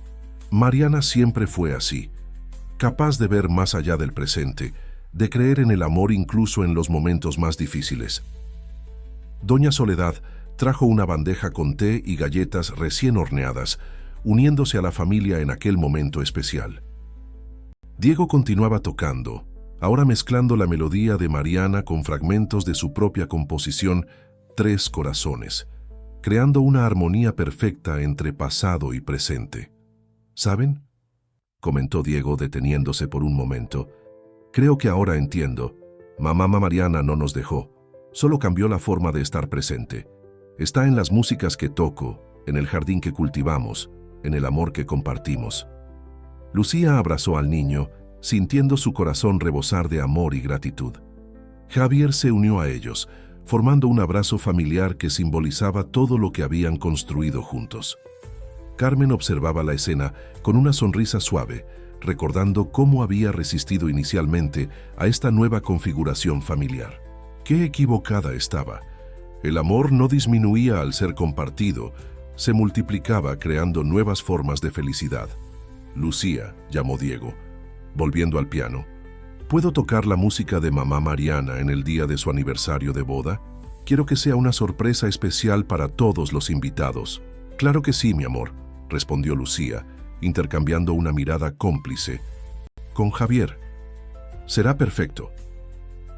Mariana siempre fue así, capaz de ver más allá del presente, de creer en el amor incluso en los momentos más difíciles. Doña Soledad trajo una bandeja con té y galletas recién horneadas, uniéndose a la familia en aquel momento especial. Diego continuaba tocando, ahora mezclando la melodía de Mariana con fragmentos de su propia composición, Tres Corazones, creando una armonía perfecta entre pasado y presente. «¿Saben?», comentó Diego deteniéndose por un momento. «Creo que ahora entiendo. Mamá Mariana no nos dejó, solo cambió la forma de estar presente. Está en las músicas que toco, en el jardín que cultivamos, en el amor que compartimos». Lucía abrazó al niño, sintiendo su corazón rebosar de amor y gratitud. Javier se unió a ellos, formando un abrazo familiar que simbolizaba todo lo que habían construido juntos. Carmen observaba la escena con una sonrisa suave, recordando cómo había resistido inicialmente a esta nueva configuración familiar. Qué equivocada estaba. El amor no disminuía al ser compartido, se multiplicaba creando nuevas formas de felicidad. «Lucía», llamó Diego, volviendo al piano. «¿Puedo tocar la música de mamá Mariana en el día de su aniversario de boda? Quiero que sea una sorpresa especial para todos los invitados». «Claro que sí, mi amor», respondió Lucía, intercambiando una mirada cómplice con Javier. «Será perfecto».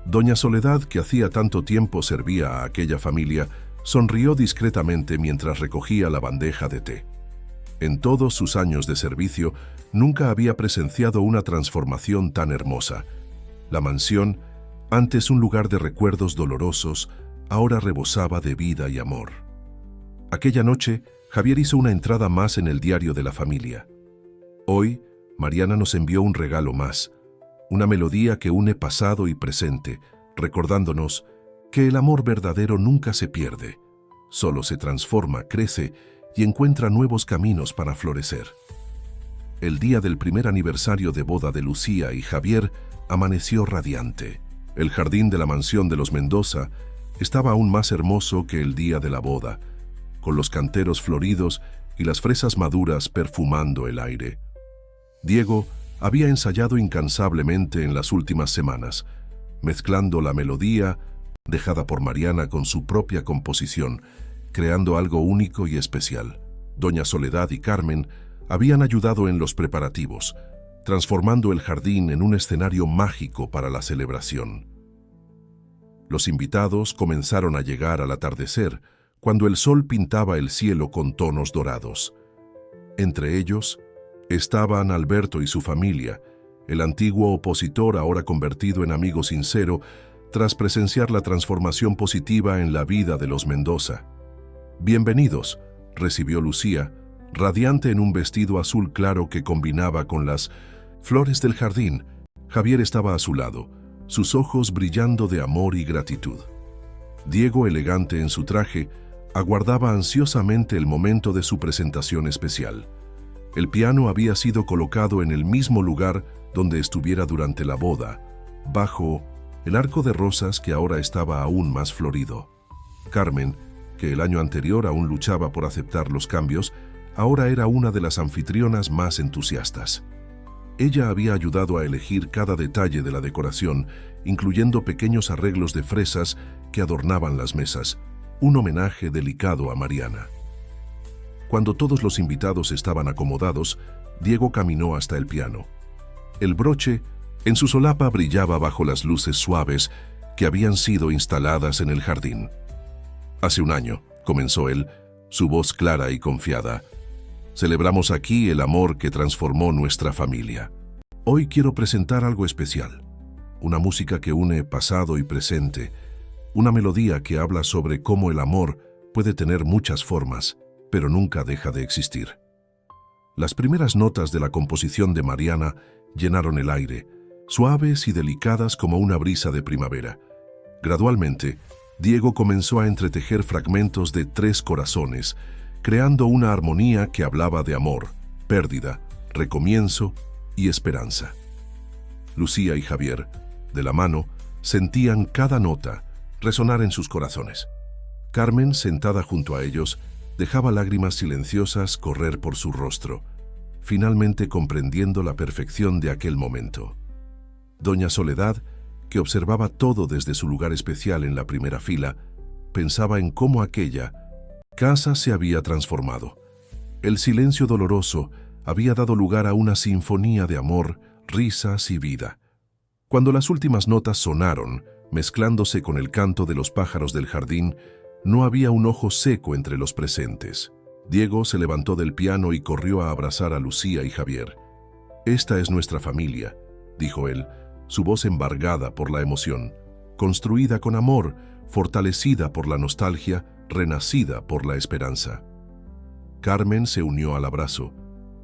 Doña Soledad, que hacía tanto tiempo servía a aquella familia, sonrió discretamente mientras recogía la bandeja de té. En todos sus años de servicio, nunca había presenciado una transformación tan hermosa. La mansión, antes un lugar de recuerdos dolorosos, ahora rebosaba de vida y amor. Aquella noche, Javier hizo una entrada más en el diario de la familia. Hoy, Mariana nos envió un regalo más, una melodía que une pasado y presente, recordándonos que el amor verdadero nunca se pierde, solo se transforma, crece y encuentra nuevos caminos para florecer. El día del primer aniversario de boda de Lucía y Javier amaneció radiante. El jardín de la mansión de los Mendoza estaba aún más hermoso que el día de la boda, con los canteros floridos y las fresas maduras perfumando el aire. Diego había ensayado incansablemente en las últimas semanas, mezclando la melodía dejada por Mariana con su propia composición, creando algo único y especial. Doña Soledad y Carmen habían ayudado en los preparativos, transformando el jardín en un escenario mágico para la celebración. Los invitados comenzaron a llegar al atardecer, cuando el sol pintaba el cielo con tonos dorados. Entre ellos estaban Alberto y su familia, el antiguo opositor ahora convertido en amigo sincero tras presenciar la transformación positiva en la vida de los Mendoza. «Bienvenidos», recibió Lucía, radiante en un vestido azul claro que combinaba con las flores del jardín. Javier estaba a su lado, sus ojos brillando de amor y gratitud. Diego, elegante en su traje, aguardaba ansiosamente el momento de su presentación especial. El piano había sido colocado en el mismo lugar donde estuviera durante la boda, bajo el arco de rosas que ahora estaba aún más florido. Carmen, que el año anterior aún luchaba por aceptar los cambios, ahora era una de las anfitrionas más entusiastas. Ella había ayudado a elegir cada detalle de la decoración, incluyendo pequeños arreglos de fresas que adornaban las mesas, un homenaje delicado a Mariana. Cuando todos los invitados estaban acomodados, Diego caminó hasta el piano. El broche, en su solapa, brillaba bajo las luces suaves que habían sido instaladas en el jardín. «Hace un año», comenzó él, su voz clara y confiada, «celebramos aquí el amor que transformó nuestra familia. Hoy quiero presentar algo especial, una música que une pasado y presente, una melodía que habla sobre cómo el amor puede tener muchas formas, pero nunca deja de existir». Las primeras notas de la composición de Mariana llenaron el aire, suaves y delicadas como una brisa de primavera. Gradualmente, Diego comenzó a entretejer fragmentos de 3 corazones, creando una armonía que hablaba de amor, pérdida, recomienzo y esperanza. Lucía y Javier, de la mano, sentían cada nota resonar en sus corazones. Carmen, sentada junto a ellos, dejaba lágrimas silenciosas correr por su rostro, finalmente comprendiendo la perfección de aquel momento. Doña Soledad, que observaba todo desde su lugar especial en la primera fila, pensaba en cómo aquella casa se había transformado. El silencio doloroso había dado lugar a una sinfonía de amor, risas y vida. Cuando las últimas notas sonaron, mezclándose con el canto de los pájaros del jardín, no había un ojo seco entre los presentes. Diego se levantó del piano y corrió a abrazar a Lucía y Javier. «Esta es nuestra familia», dijo él, su voz embargada por la emoción, construida con amor, fortalecida por la nostalgia, renacida por la esperanza. Carmen se unió al abrazo,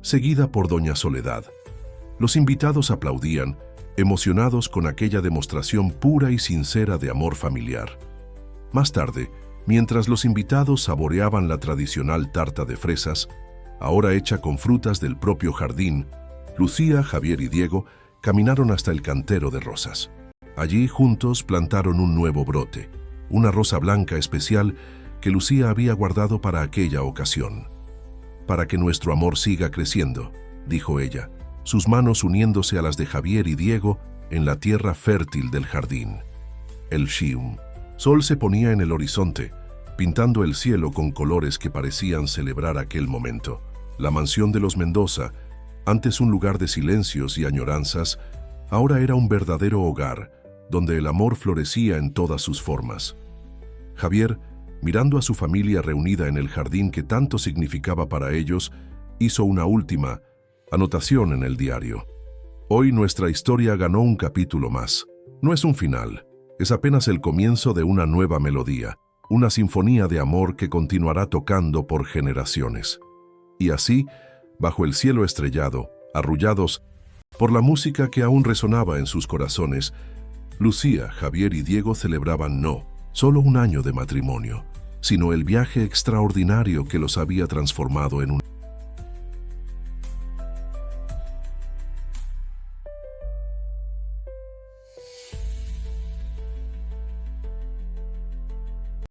seguida por Doña Soledad. Los invitados aplaudían, emocionados con aquella demostración pura y sincera de amor familiar. Más tarde, mientras los invitados saboreaban la tradicional tarta de fresas, ahora hecha con frutas del propio jardín, Lucía, Javier y Diego caminaron hasta el cantero de rosas. Allí juntos plantaron un nuevo brote, una rosa blanca especial que Lucía había guardado para aquella ocasión. «Para que nuestro amor siga creciendo», dijo ella, sus manos uniéndose a las de Javier y Diego en la tierra fértil del jardín. El sol se ponía en el horizonte, pintando el cielo con colores que parecían celebrar aquel momento. La mansión de los Mendoza, antes un lugar de silencios y añoranzas, ahora era un verdadero hogar, donde el amor florecía en todas sus formas. Javier, mirando a su familia reunida en el jardín que tanto significaba para ellos, hizo una última anotación en el diario. «Hoy nuestra historia ganó un capítulo más. No es un final, es apenas el comienzo de una nueva melodía, una sinfonía de amor que continuará tocando por generaciones». Y así, bajo el cielo estrellado, arrullados por la música que aún resonaba en sus corazones, Lucía, Javier y Diego celebraban no solo un año de matrimonio, sino el viaje extraordinario que los había transformado en un